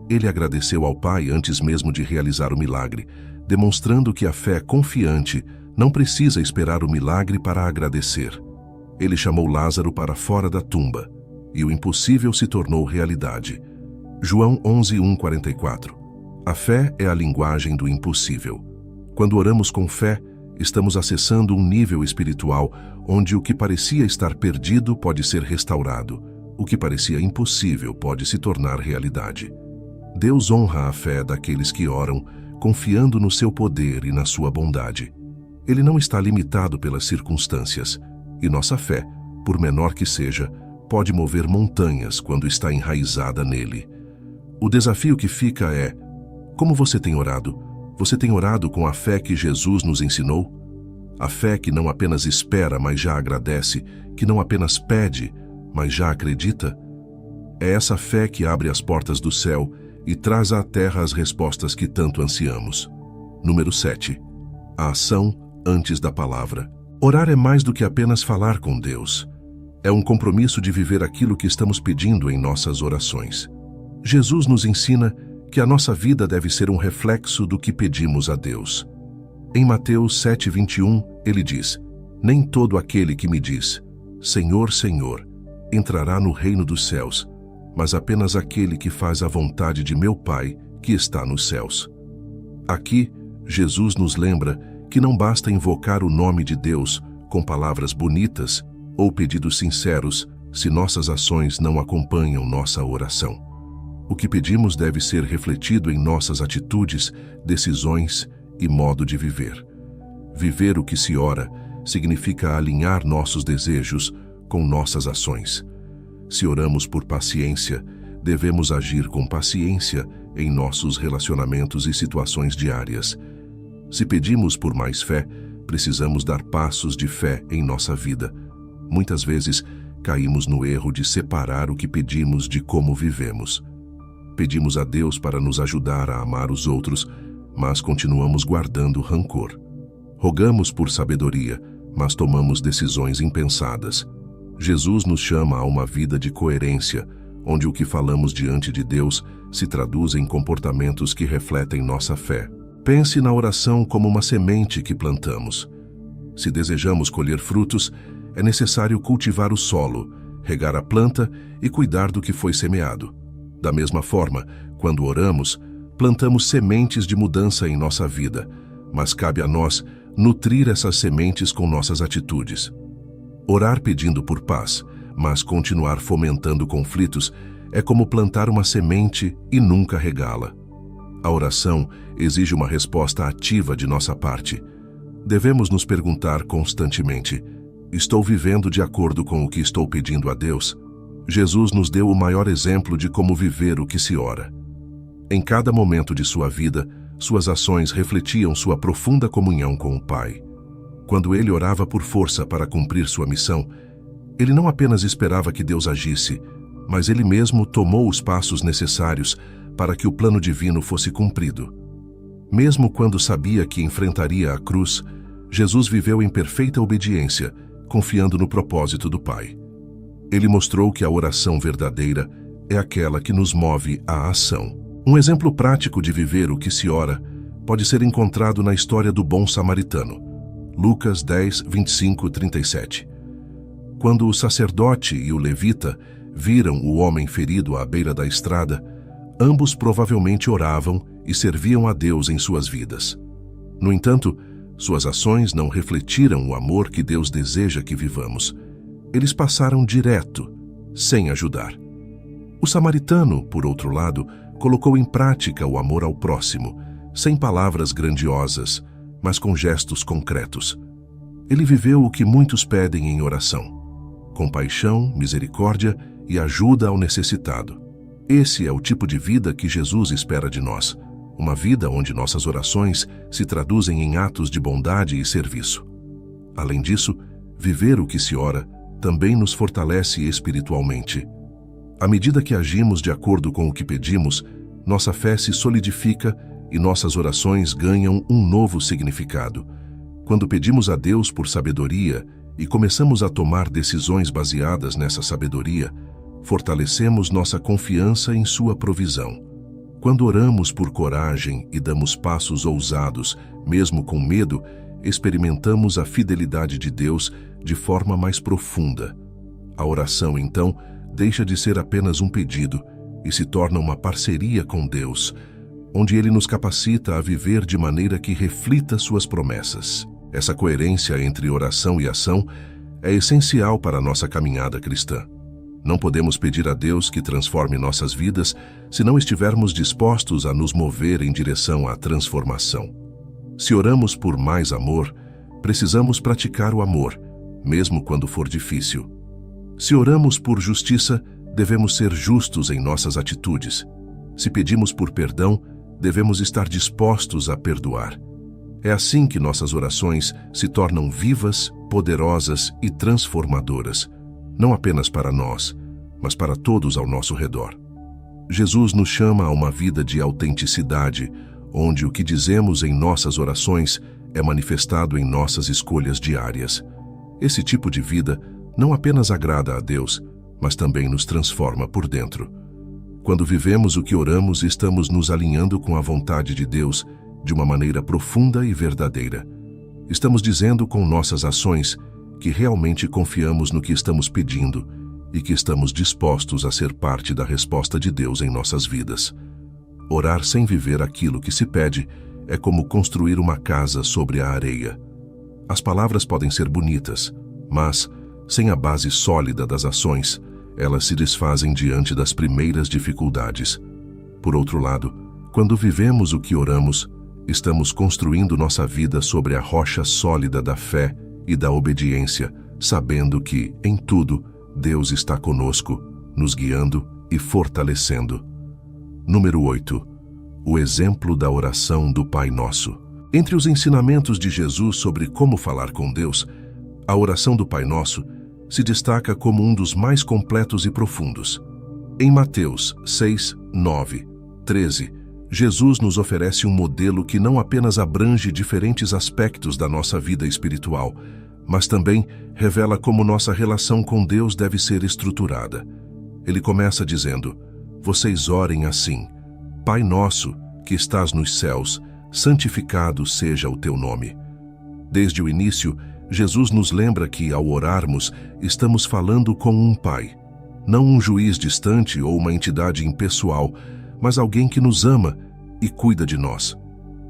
Ele agradeceu ao Pai antes mesmo de realizar o milagre, demonstrando que a fé confiante não precisa esperar o milagre para agradecer. Ele chamou Lázaro para fora da tumba, e o impossível se tornou realidade. João 11:1-44. A fé é a linguagem do impossível. Quando oramos com fé, estamos acessando um nível espiritual onde o que parecia estar perdido pode ser restaurado, o que parecia impossível pode se tornar realidade. Deus honra a fé daqueles que oram, confiando no seu poder e na sua bondade. Ele não está limitado pelas circunstâncias, e nossa fé, por menor que seja, pode mover montanhas quando está enraizada nele. O desafio que fica é: como você tem orado? Você tem orado com a fé que Jesus nos ensinou? A fé que não apenas espera, mas já agradece, que não apenas pede, mas já acredita? É essa fé que abre as portas do céu e traz à terra as respostas que tanto ansiamos. Número 7. A ação antes da palavra. Orar é mais do que apenas falar com Deus. É um compromisso de viver aquilo que estamos pedindo em nossas orações. Jesus nos ensina que a nossa vida deve ser um reflexo do que pedimos a Deus. Em Mateus 7:21, ele diz: Nem todo aquele que me diz, Senhor, Senhor, entrará no reino dos céus, mas apenas aquele que faz a vontade de meu Pai, que está nos céus. Aqui, Jesus nos lembra que não basta invocar o nome de Deus com palavras bonitas ou pedidos sinceros se nossas ações não acompanham nossa oração. O que pedimos deve ser refletido em nossas atitudes, decisões e modo de viver. Viver o que se ora significa alinhar nossos desejos com nossas ações. Se oramos por paciência, devemos agir com paciência em nossos relacionamentos e situações diárias. Se pedimos por mais fé, precisamos dar passos de fé em nossa vida. Muitas vezes, caímos no erro de separar o que pedimos de como vivemos. Pedimos a Deus para nos ajudar a amar os outros, mas continuamos guardando rancor. Rogamos por sabedoria, mas tomamos decisões impensadas. Jesus nos chama a uma vida de coerência, onde o que falamos diante de Deus se traduz em comportamentos que refletem nossa fé. Pense na oração como uma semente que plantamos. Se desejamos colher frutos, é necessário cultivar o solo, regar a planta e cuidar do que foi semeado. Da mesma forma, quando oramos, plantamos sementes de mudança em nossa vida, mas cabe a nós nutrir essas sementes com nossas atitudes. Orar pedindo por paz, mas continuar fomentando conflitos, é como plantar uma semente e nunca regá-la. A oração exige uma resposta ativa de nossa parte. Devemos nos perguntar constantemente: estou vivendo de acordo com o que estou pedindo a Deus? Jesus nos deu o maior exemplo de como viver o que se ora. Em cada momento de sua vida, suas ações refletiam sua profunda comunhão com o Pai. Quando ele orava por força para cumprir sua missão, ele não apenas esperava que Deus agisse, mas ele mesmo tomou os passos necessários para que o plano divino fosse cumprido. Mesmo quando sabia que enfrentaria a cruz, Jesus viveu em perfeita obediência, confiando no propósito do Pai. Ele mostrou que a oração verdadeira é aquela que nos move à ação. Um exemplo prático de viver o que se ora pode ser encontrado na história do bom samaritano. Lucas 10:25-37. Quando o sacerdote e o levita viram o homem ferido à beira da estrada, ambos provavelmente oravam e serviam a Deus em suas vidas. No entanto, suas ações não refletiram o amor que Deus deseja que vivamos. Eles passaram direto, sem ajudar. O samaritano, por outro lado, colocou em prática o amor ao próximo, sem palavras grandiosas, mas com gestos concretos. Ele viveu o que muitos pedem em oração: compaixão, misericórdia e ajuda ao necessitado. Esse é o tipo de vida que Jesus espera de nós, uma vida onde nossas orações se traduzem em atos de bondade e serviço. Além disso, viver o que se ora também nos fortalece espiritualmente. À medida que agimos de acordo com o que pedimos, nossa fé se solidifica e nossas orações ganham um novo significado. Quando pedimos a Deus por sabedoria e começamos a tomar decisões baseadas nessa sabedoria, fortalecemos nossa confiança em sua provisão. Quando oramos por coragem e damos passos ousados, mesmo com medo, experimentamos a fidelidade de Deus de forma mais profunda. A oração, então, deixa de ser apenas um pedido e se torna uma parceria com Deus, onde Ele nos capacita a viver de maneira que reflita suas promessas. Essa coerência entre oração e ação é essencial para a nossa caminhada cristã. Não podemos pedir a Deus que transforme nossas vidas se não estivermos dispostos a nos mover em direção à transformação. Se oramos por mais amor, precisamos praticar o amor, mesmo quando for difícil. Se oramos por justiça, devemos ser justos em nossas atitudes. Se pedimos por perdão, devemos estar dispostos a perdoar. É assim que nossas orações se tornam vivas, poderosas e transformadoras, não apenas para nós, mas para todos ao nosso redor. Jesus nos chama a uma vida de autenticidade, onde o que dizemos em nossas orações é manifestado em nossas escolhas diárias. Esse tipo de vida não apenas agrada a Deus, mas também nos transforma por dentro. Quando vivemos o que oramos, estamos nos alinhando com a vontade de Deus de uma maneira profunda e verdadeira. Estamos dizendo com nossas ações que realmente confiamos no que estamos pedindo e que estamos dispostos a ser parte da resposta de Deus em nossas vidas. Orar sem viver aquilo que se pede é como construir uma casa sobre a areia. As palavras podem ser bonitas, mas, sem a base sólida das ações, elas se desfazem diante das primeiras dificuldades. Por outro lado, quando vivemos o que oramos, estamos construindo nossa vida sobre a rocha sólida da fé e da obediência, sabendo que, em tudo, Deus está conosco, nos guiando e fortalecendo. Número 8. O exemplo da oração do Pai Nosso. Entre os ensinamentos de Jesus sobre como falar com Deus, a oração do Pai Nosso se destaca como um dos mais completos e profundos. Em Mateus 6, 9, 13, Jesus nos oferece um modelo que não apenas abrange diferentes aspectos da nossa vida espiritual, mas também revela como nossa relação com Deus deve ser estruturada. Ele começa dizendo: "Vocês orem assim: Pai nosso, que estás nos céus, santificado seja o teu nome." Desde o início, Jesus nos lembra que, ao orarmos, estamos falando com um Pai, não um juiz distante ou uma entidade impessoal, mas alguém que nos ama e cuida de nós.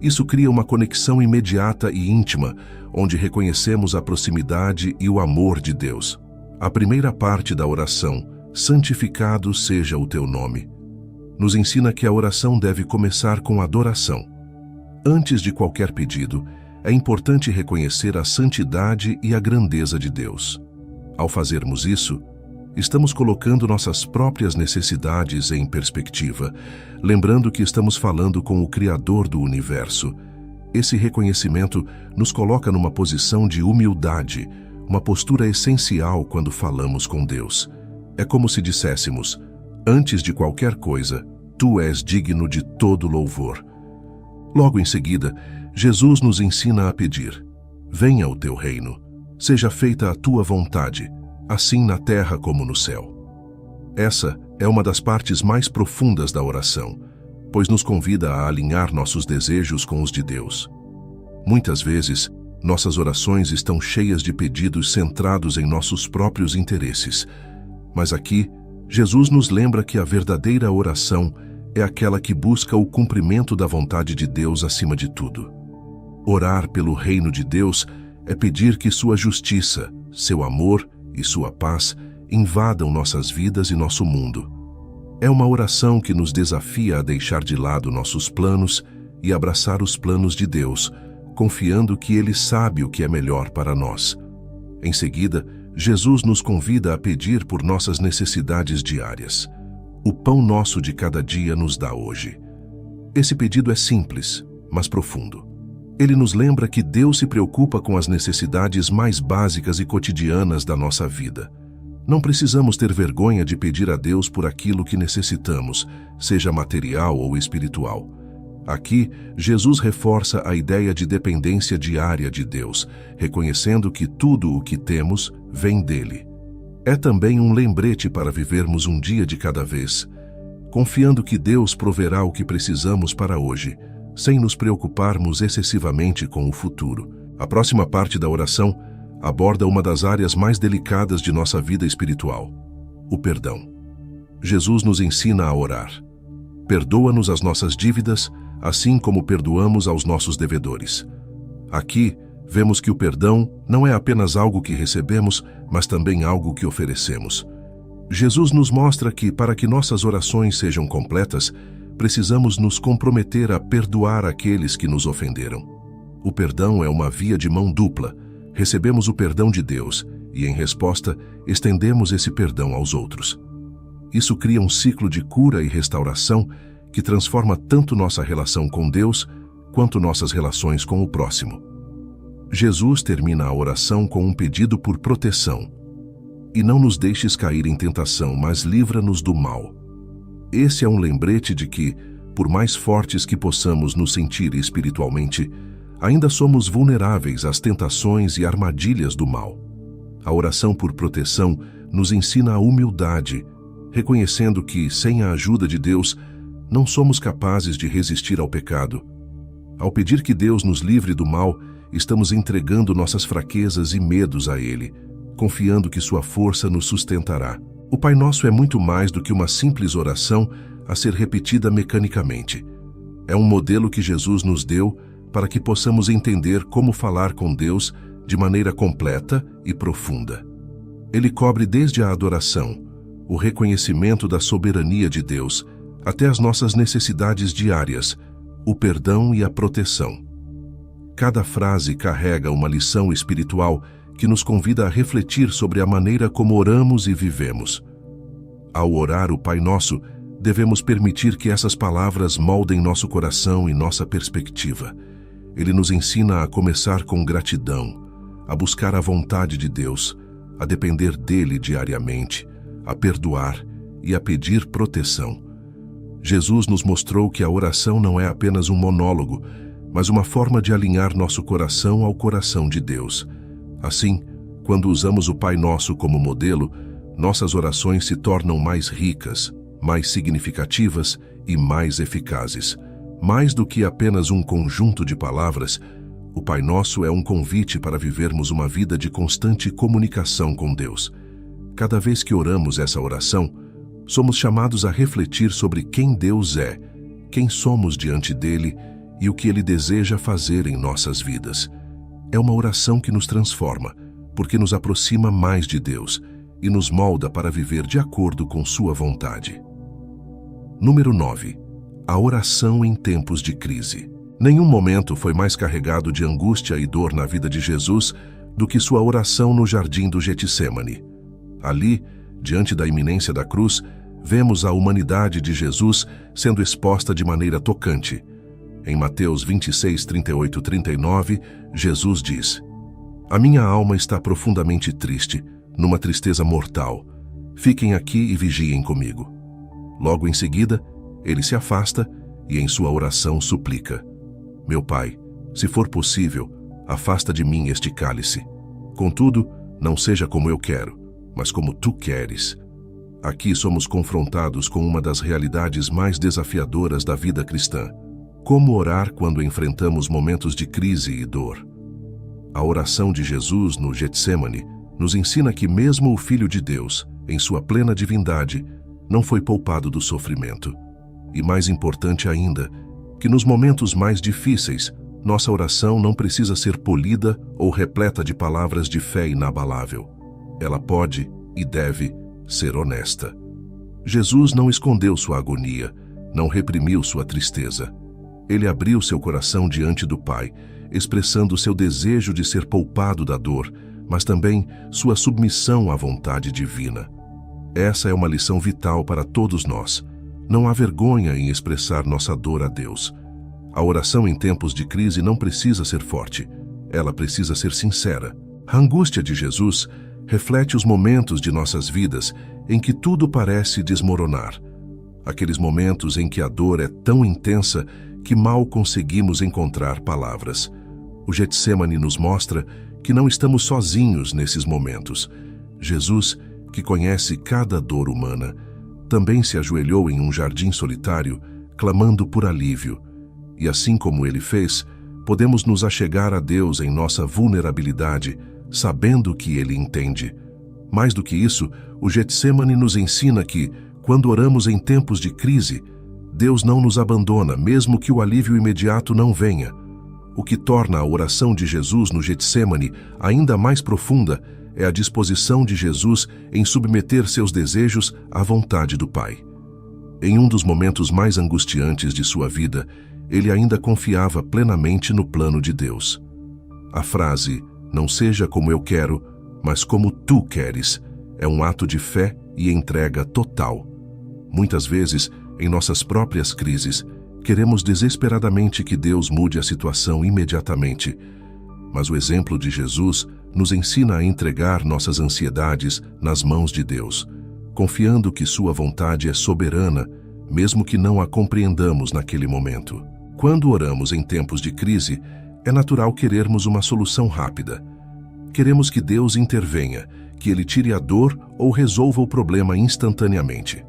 Isso cria uma conexão imediata e íntima, onde reconhecemos a proximidade e o amor de Deus. A primeira parte da oração, "Santificado seja o teu nome", nos ensina que a oração deve começar com adoração. Antes de qualquer pedido, é importante reconhecer a santidade e a grandeza de Deus. Ao fazermos isso, estamos colocando nossas próprias necessidades em perspectiva, lembrando que estamos falando com o Criador do universo. Esse reconhecimento nos coloca numa posição de humildade, uma postura essencial quando falamos com Deus. É como se disséssemos: "Antes de qualquer coisa, tu és digno de todo louvor." Logo em seguida, Jesus nos ensina a pedir: "Venha o teu reino, seja feita a tua vontade, assim na terra como no céu." Essa é uma das partes mais profundas da oração, pois nos convida a alinhar nossos desejos com os de Deus. Muitas vezes, nossas orações estão cheias de pedidos centrados em nossos próprios interesses, mas aqui, Jesus nos lembra que a verdadeira oração é aquela que busca o cumprimento da vontade de Deus acima de tudo. Orar pelo reino de Deus é pedir que sua justiça, seu amor e sua paz invadam nossas vidas e nosso mundo. É uma oração que nos desafia a deixar de lado nossos planos e abraçar os planos de Deus, confiando que Ele sabe o que é melhor para nós. Em seguida, Jesus nos convida a pedir por nossas necessidades diárias. O pão nosso de cada dia nos dá hoje. Esse pedido é simples, mas profundo. Ele nos lembra que Deus se preocupa com as necessidades mais básicas e cotidianas da nossa vida. Não precisamos ter vergonha de pedir a Deus por aquilo que necessitamos, seja material ou espiritual. Aqui, Jesus reforça a ideia de dependência diária de Deus, reconhecendo que tudo o que temos vem dele. É também um lembrete para vivermos um dia de cada vez, confiando que Deus proverá o que precisamos para hoje, sem nos preocuparmos excessivamente com o futuro. A próxima parte da oração aborda uma das áreas mais delicadas de nossa vida espiritual: o perdão. Jesus nos ensina a orar. Perdoa-nos as nossas dívidas, assim como perdoamos aos nossos devedores. Aqui, vemos que o perdão não é apenas algo que recebemos, mas também algo que oferecemos. Jesus nos mostra que, para que nossas orações sejam completas, precisamos nos comprometer a perdoar aqueles que nos ofenderam. O perdão é uma via de mão dupla. Recebemos o perdão de Deus e, em resposta, estendemos esse perdão aos outros. Isso cria um ciclo de cura e restauração que transforma tanto nossa relação com Deus quanto nossas relações com o próximo. Jesus termina a oração com um pedido por proteção. E não nos deixes cair em tentação, mas livra-nos do mal. Esse é um lembrete de que, por mais fortes que possamos nos sentir espiritualmente, ainda somos vulneráveis às tentações e armadilhas do mal. A oração por proteção nos ensina a humildade, reconhecendo que, sem a ajuda de Deus, não somos capazes de resistir ao pecado. Ao pedir que Deus nos livre do mal, estamos entregando nossas fraquezas e medos a Ele, confiando que sua força nos sustentará. O Pai Nosso é muito mais do que uma simples oração a ser repetida mecanicamente. É um modelo que Jesus nos deu para que possamos entender como falar com Deus de maneira completa e profunda. Ele cobre desde a adoração, o reconhecimento da soberania de Deus, até as nossas necessidades diárias, o perdão e a proteção. Cada frase carrega uma lição espiritual que nos convida a refletir sobre a maneira como oramos e vivemos. Ao orar o Pai Nosso, devemos permitir que essas palavras moldem nosso coração e nossa perspectiva. Ele nos ensina a começar com gratidão, a buscar a vontade de Deus, a depender dele diariamente, a perdoar e a pedir proteção. Jesus nos mostrou que a oração não é apenas um monólogo, mas uma forma de alinhar nosso coração ao coração de Deus. Assim, quando usamos o Pai Nosso como modelo, nossas orações se tornam mais ricas, mais significativas e mais eficazes. Mais do que apenas um conjunto de palavras, o Pai Nosso é um convite para vivermos uma vida de constante comunicação com Deus. Cada vez que oramos essa oração, somos chamados a refletir sobre quem Deus é, quem somos diante dele e o que ele deseja fazer em nossas vidas. É uma oração que nos transforma, porque nos aproxima mais de Deus e nos molda para viver de acordo com sua vontade. Número 9. A oração em tempos de crise. Nenhum momento foi mais carregado de angústia e dor na vida de Jesus do que sua oração no jardim do Getsêmani. Ali, diante da iminência da cruz, vemos a humanidade de Jesus sendo exposta de maneira tocante. Em Mateus 26, 38 e 39, Jesus diz: "A minha alma está profundamente triste, numa tristeza mortal. Fiquem aqui e vigiem comigo." Logo em seguida, ele se afasta e em sua oração suplica: "Meu Pai, se for possível, afasta de mim este cálice. Contudo, não seja como eu quero, mas como tu queres." Aqui somos confrontados com uma das realidades mais desafiadoras da vida cristã. Como orar quando enfrentamos momentos de crise e dor? A oração de Jesus no Getsêmani nos ensina que mesmo o Filho de Deus, em sua plena divindade, não foi poupado do sofrimento. E mais importante ainda, que nos momentos mais difíceis, nossa oração não precisa ser polida ou repleta de palavras de fé inabalável. Ela pode e deve ser honesta. Jesus não escondeu sua agonia, não reprimiu sua tristeza. Ele abriu seu coração diante do Pai expressando seu desejo de ser poupado da dor, mas também sua submissão à vontade divina. Essa é uma lição vital para todos nós. Não há vergonha em expressar nossa dor a Deus. A oração em tempos de crise não precisa ser forte, ela precisa ser sincera. A angústia de Jesus reflete os momentos de nossas vidas em que tudo parece desmoronar. Aqueles momentos em que a dor é tão intensa que mal conseguimos encontrar palavras. O Getsemane nos mostra que não estamos sozinhos nesses momentos. Jesus, que conhece cada dor humana, também se ajoelhou em um jardim solitário, clamando por alívio. E assim como ele fez, podemos nos achegar a Deus em nossa vulnerabilidade, sabendo que Ele entende. Mais do que isso, o Getsemane nos ensina que, quando oramos em tempos de crise, Deus não nos abandona, mesmo que o alívio imediato não venha. O que torna a oração de Jesus no Getsemane ainda mais profunda é a disposição de Jesus em submeter seus desejos à vontade do Pai. Em um dos momentos mais angustiantes de sua vida, ele ainda confiava plenamente no plano de Deus. A frase, "Não seja como eu quero, mas como tu queres", é um ato de fé e entrega total. Muitas vezes, em nossas próprias crises, queremos desesperadamente que Deus mude a situação imediatamente. Mas o exemplo de Jesus nos ensina a entregar nossas ansiedades nas mãos de Deus, confiando que sua vontade é soberana, mesmo que não a compreendamos naquele momento. Quando oramos em tempos de crise, é natural querermos uma solução rápida. Queremos que Deus intervenha, que Ele tire a dor ou resolva o problema instantaneamente.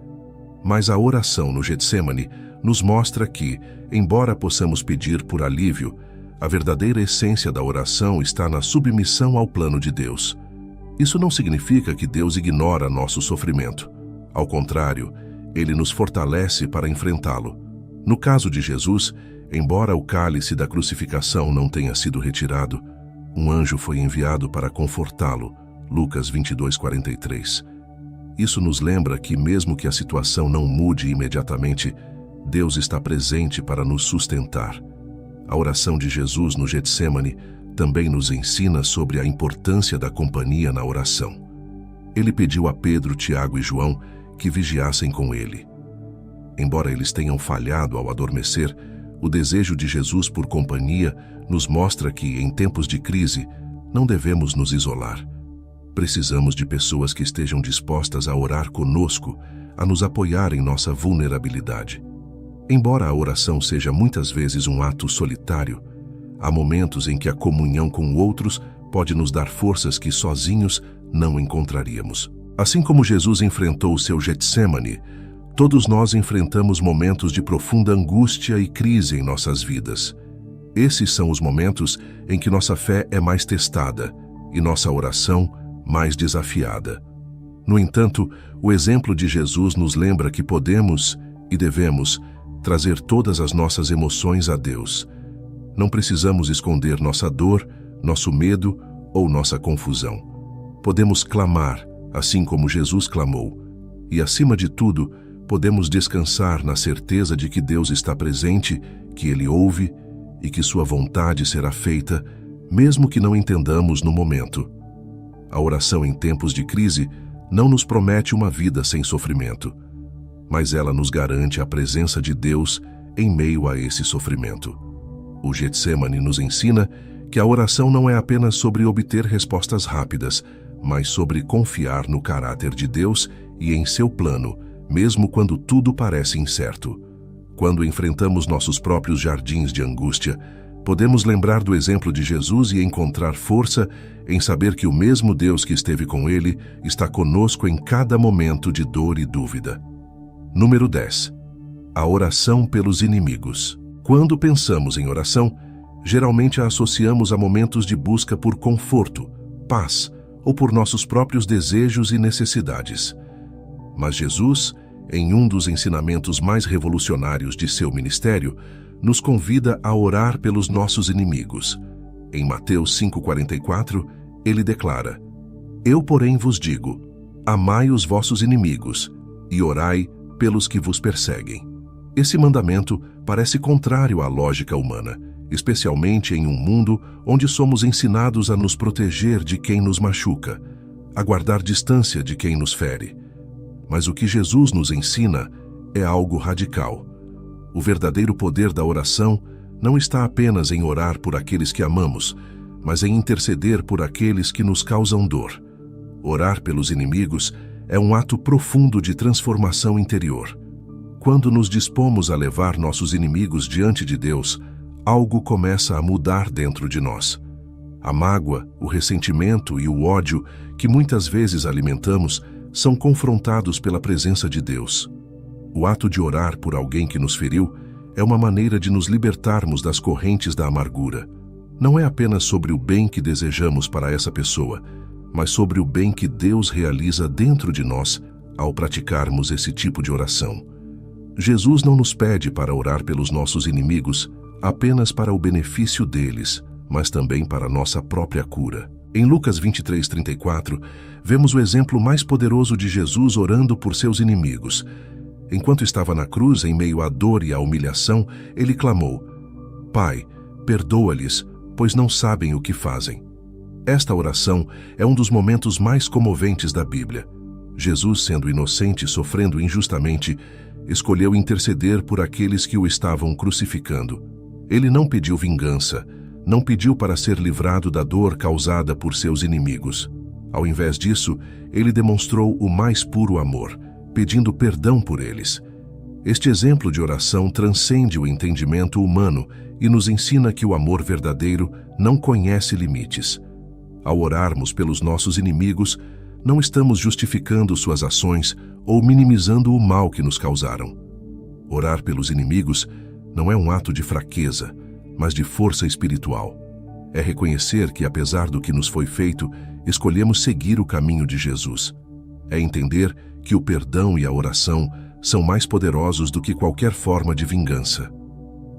Mas a oração no Getsemane nos mostra que, embora possamos pedir por alívio, a verdadeira essência da oração está na submissão ao plano de Deus. Isso não significa que Deus ignora nosso sofrimento. Ao contrário, Ele nos fortalece para enfrentá-lo. No caso de Jesus, embora o cálice da crucificação não tenha sido retirado, um anjo foi enviado para confortá-lo. Lucas 22:43. Isso nos lembra que, mesmo que a situação não mude imediatamente, Deus está presente para nos sustentar. A oração de Jesus no Getsemane também nos ensina sobre a importância da companhia na oração. Ele pediu a Pedro, Tiago e João que vigiassem com ele. Embora eles tenham falhado ao adormecer, o desejo de Jesus por companhia nos mostra que, em tempos de crise, não devemos nos isolar. Precisamos de pessoas que estejam dispostas a orar conosco, a nos apoiar em nossa vulnerabilidade. Embora a oração seja muitas vezes um ato solitário, há momentos em que a comunhão com outros pode nos dar forças que sozinhos não encontraríamos. Assim como Jesus enfrentou o seu Getsemane, todos nós enfrentamos momentos de profunda angústia e crise em nossas vidas. Esses são os momentos em que nossa fé é mais testada e nossa oração mais desafiada. No entanto, o exemplo de Jesus nos lembra que podemos e devemos trazer todas as nossas emoções a Deus. Não precisamos esconder nossa dor, nosso medo ou nossa confusão. Podemos clamar, assim como Jesus clamou, e, acima de tudo, podemos descansar na certeza de que Deus está presente, que Ele ouve e que sua vontade será feita, mesmo que não entendamos no momento. A oração em tempos de crise não nos promete uma vida sem sofrimento, mas ela nos garante a presença de Deus em meio a esse sofrimento. O Getsemane nos ensina que a oração não é apenas sobre obter respostas rápidas, mas sobre confiar no caráter de Deus e em seu plano, mesmo quando tudo parece incerto. Quando enfrentamos nossos próprios jardins de angústia, podemos lembrar do exemplo de Jesus e encontrar força em saber que o mesmo Deus que esteve com ele está conosco em cada momento de dor e dúvida. Número 10. A oração pelos inimigos. Quando pensamos em oração, geralmente a associamos a momentos de busca por conforto, paz ou por nossos próprios desejos e necessidades. Mas Jesus, em um dos ensinamentos mais revolucionários de seu ministério, nos convida a orar pelos nossos inimigos. Em Mateus 5,44, ele declara: "Eu, porém, vos digo, amai os vossos inimigos e orai pelos que vos perseguem." Esse mandamento parece contrário à lógica humana. especialmente em um mundo onde somos ensinados a nos proteger de quem nos machuca, a guardar distância de quem nos fere. Mas o que Jesus nos ensina é algo radical. O verdadeiro poder da oração não está apenas em orar por aqueles que amamos, mas em interceder por aqueles que nos causam dor. Orar pelos inimigos é um ato profundo de transformação interior. Quando nos dispomos a levar nossos inimigos diante de Deus, algo começa a mudar dentro de nós. A mágoa, o ressentimento e o ódio que muitas vezes alimentamos são confrontados pela presença de Deus. O ato de orar por alguém que nos feriu é uma maneira de nos libertarmos das correntes da amargura. Não é apenas sobre o bem que desejamos para essa pessoa, mas sobre o bem que Deus realiza dentro de nós ao praticarmos esse tipo de oração. Jesus não nos pede para orar pelos nossos inimigos apenas para o benefício deles, mas também para a nossa própria cura. Em Lucas 23:34, vemos o exemplo mais poderoso de Jesus orando por seus inimigos. Enquanto estava na cruz, em meio à dor e à humilhação, ele clamou: Pai, perdoa-lhes, pois não sabem o que fazem. Esta oração é um dos momentos mais comoventes da Bíblia. Jesus, sendo inocente e sofrendo injustamente, escolheu interceder por aqueles que o estavam crucificando. Ele não pediu vingança, não pediu para ser livrado da dor causada por seus inimigos. Ao invés disso, ele demonstrou o mais puro amor, pedindo perdão por eles. Este exemplo de oração transcende o entendimento humano e nos ensina que o amor verdadeiro não conhece limites. Ao orarmos pelos nossos inimigos, não estamos justificando suas ações ou minimizando o mal que nos causaram. Orar pelos inimigos não é um ato de fraqueza, mas de força espiritual. É reconhecer que, apesar do que nos foi feito, escolhemos seguir o caminho de Jesus. É entender que o perdão e a oração são mais poderosos do que qualquer forma de vingança.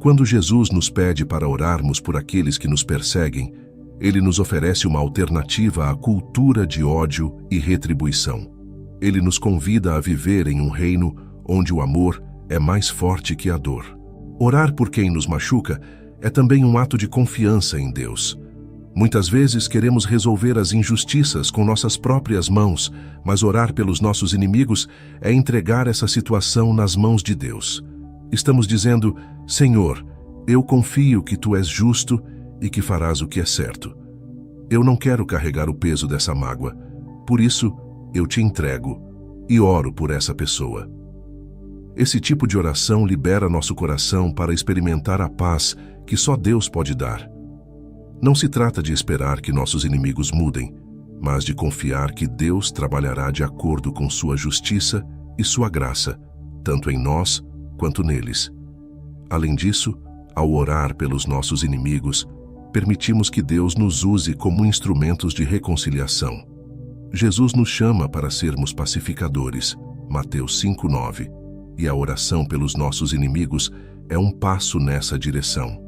Quando Jesus nos pede para orarmos por aqueles que nos perseguem, ele nos oferece uma alternativa à cultura de ódio e retribuição. Ele nos convida a viver em um reino onde o amor é mais forte que a dor. Orar por quem nos machuca é também um ato de confiança em Deus. Muitas vezes queremos resolver as injustiças com nossas próprias mãos, mas orar pelos nossos inimigos é entregar essa situação nas mãos de Deus. Estamos dizendo: Senhor, eu confio que Tu és justo e que farás o que é certo. Eu não quero carregar o peso dessa mágoa, por isso eu te entrego e oro por essa pessoa. Esse tipo de oração libera nosso coração para experimentar a paz que só Deus pode dar. Não se trata de esperar que nossos inimigos mudem, mas de confiar que Deus trabalhará de acordo com sua justiça e sua graça, tanto em nós quanto neles. Além disso, ao orar pelos nossos inimigos, permitimos que Deus nos use como instrumentos de reconciliação. Jesus nos chama para sermos pacificadores, Mateus 5:9, e a oração pelos nossos inimigos é um passo nessa direção.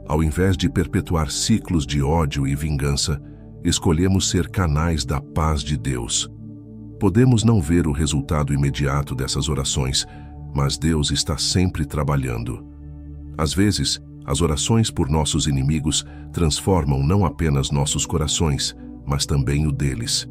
Ao invés de perpetuar ciclos de ódio e vingança, escolhemos ser canais da paz de Deus. Podemos não ver o resultado imediato dessas orações, mas Deus está sempre trabalhando. Às vezes, as orações por nossos inimigos transformam não apenas nossos corações, mas também o deles.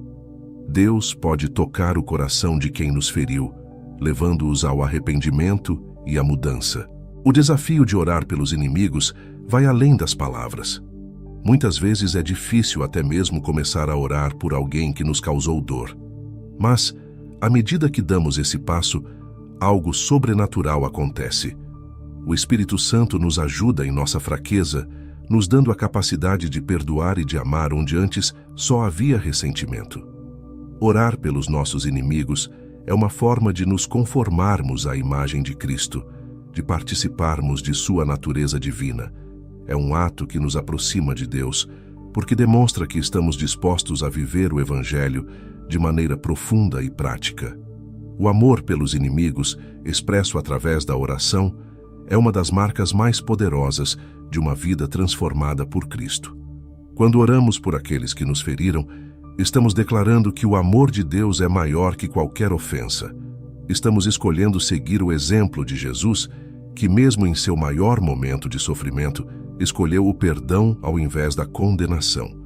Deus pode tocar o coração de quem nos feriu, levando-os ao arrependimento e à mudança. O desafio de orar pelos inimigos vai além das palavras. Muitas vezes é difícil até mesmo começar a orar por alguém que nos causou dor. Mas, à medida que damos esse passo, algo sobrenatural acontece. O Espírito Santo nos ajuda em nossa fraqueza, nos dando a capacidade de perdoar e de amar onde antes só havia ressentimento. Orar pelos nossos inimigos é uma forma de nos conformarmos à imagem de Cristo, de participarmos de sua natureza divina. É um ato que nos aproxima de Deus, porque demonstra que estamos dispostos a viver o Evangelho de maneira profunda e prática. O amor pelos inimigos, expresso através da oração, é uma das marcas mais poderosas de uma vida transformada por Cristo. Quando oramos por aqueles que nos feriram, estamos declarando que o amor de Deus é maior que qualquer ofensa. Estamos escolhendo seguir o exemplo de Jesus, que mesmo em seu maior momento de sofrimento, escolheu o perdão ao invés da condenação.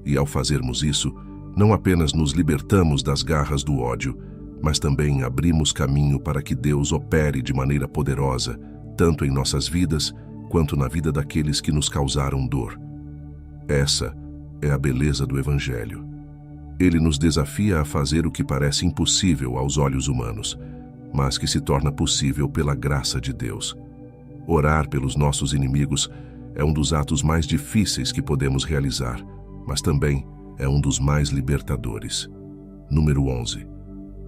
E ao fazermos isso, não apenas nos libertamos das garras do ódio, mas também abrimos caminho para que Deus opere de maneira poderosa, tanto em nossas vidas, quanto na vida daqueles que nos causaram dor. Essa é a beleza do Evangelho. Ele nos desafia a fazer o que parece impossível aos olhos humanos, mas que se torna possível pela graça de Deus. Orar pelos nossos inimigos é um dos atos mais difíceis que podemos realizar, mas também é um dos mais libertadores. Número 11.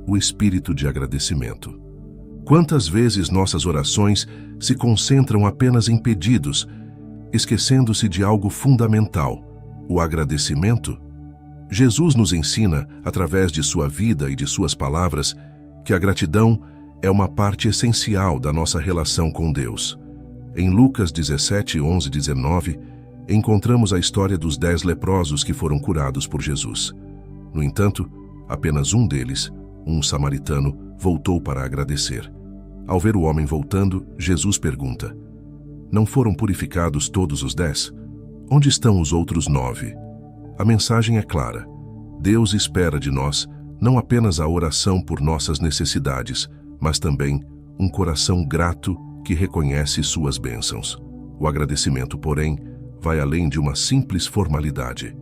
O espírito de agradecimento. Quantas vezes nossas orações se concentram apenas em pedidos, esquecendo-se de algo fundamental, o agradecimento? Jesus nos ensina, através de sua vida e de suas palavras, que a gratidão é uma parte essencial da nossa relação com Deus. Em Lucas 17, 11 e 19, encontramos a história dos 10 leprosos que foram curados por Jesus. No entanto, apenas um deles, um samaritano, voltou para agradecer. Ao ver o homem voltando, Jesus pergunta: não foram purificados todos os 10? Onde estão os outros 9? A mensagem é clara. Deus espera de nós não apenas a oração por nossas necessidades, mas também um coração grato que reconhece suas bênçãos. O agradecimento, porém, vai além de uma simples formalidade.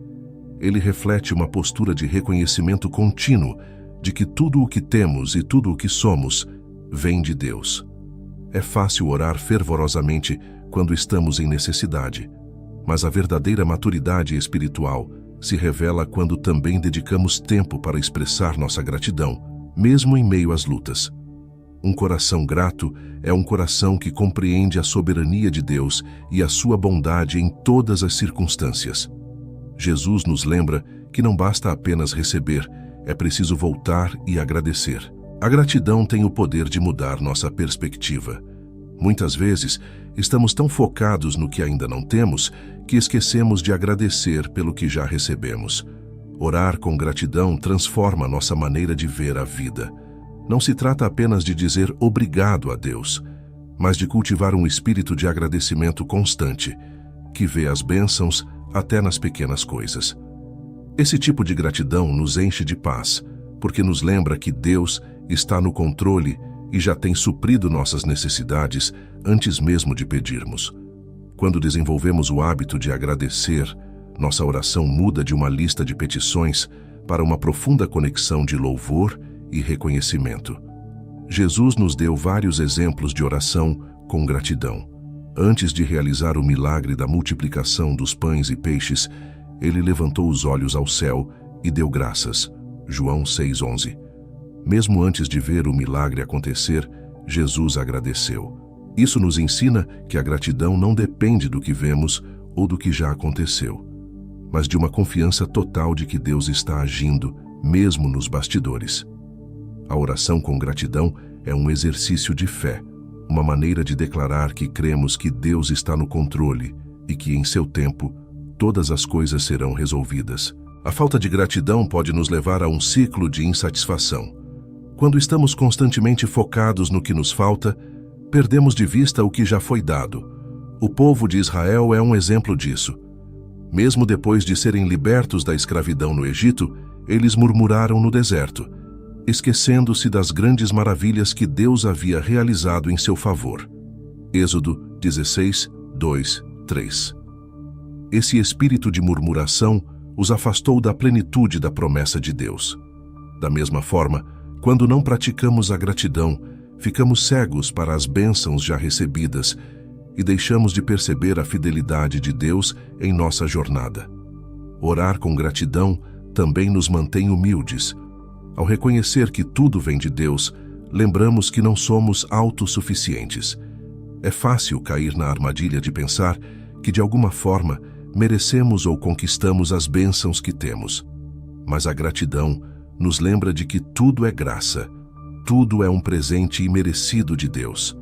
Ele reflete uma postura de reconhecimento contínuo de que tudo o que temos e tudo o que somos vem de Deus. É fácil orar fervorosamente quando estamos em necessidade, mas a verdadeira maturidade espiritual se revela quando também dedicamos tempo para expressar nossa gratidão, mesmo em meio às lutas. Um coração grato é um coração que compreende a soberania de Deus e a sua bondade em todas as circunstâncias. Jesus nos lembra que não basta apenas receber, é preciso voltar e agradecer. A gratidão tem o poder de mudar nossa perspectiva. Muitas vezes, estamos tão focados no que ainda não temos que esquecemos de agradecer pelo que já recebemos. Orar com gratidão transforma nossa maneira de ver a vida. Não se trata apenas de dizer obrigado a Deus, mas de cultivar um espírito de agradecimento constante, que vê as bênçãos até nas pequenas coisas. Esse tipo de gratidão nos enche de paz, porque nos lembra que Deus está no controle e já tem suprido nossas necessidades antes mesmo de pedirmos. Quando desenvolvemos o hábito de agradecer, nossa oração muda de uma lista de petições para uma profunda conexão de louvor e reconhecimento. Jesus nos deu vários exemplos de oração com gratidão. Antes de realizar o milagre da multiplicação dos pães e peixes, ele levantou os olhos ao céu e deu graças. João 6:11. Mesmo antes de ver o milagre acontecer, Jesus agradeceu. Isso nos ensina que a gratidão não depende do que vemos ou do que já aconteceu, mas de uma confiança total de que Deus está agindo, mesmo nos bastidores. A oração com gratidão é um exercício de fé, uma maneira de declarar que cremos que Deus está no controle e que, em seu tempo, todas as coisas serão resolvidas. A falta de gratidão pode nos levar a um ciclo de insatisfação. Quando estamos constantemente focados no que nos falta, perdemos de vista o que já foi dado. O povo de Israel é um exemplo disso. Mesmo depois de serem libertos da escravidão no Egito, eles murmuraram no deserto, esquecendo-se das grandes maravilhas que Deus havia realizado em seu favor. Êxodo 16, 2, 3. Esse espírito de murmuração os afastou da plenitude da promessa de Deus. Da mesma forma, quando não praticamos a gratidão, ficamos cegos para as bênçãos já recebidas e deixamos de perceber a fidelidade de Deus em nossa jornada. Orar com gratidão também nos mantém humildes. Ao reconhecer que tudo vem de Deus, lembramos que não somos autossuficientes. É fácil cair na armadilha de pensar que, de alguma forma, merecemos ou conquistamos as bênçãos que temos. Mas a gratidão nos lembra de que tudo é graça, tudo é um presente imerecido de Deus.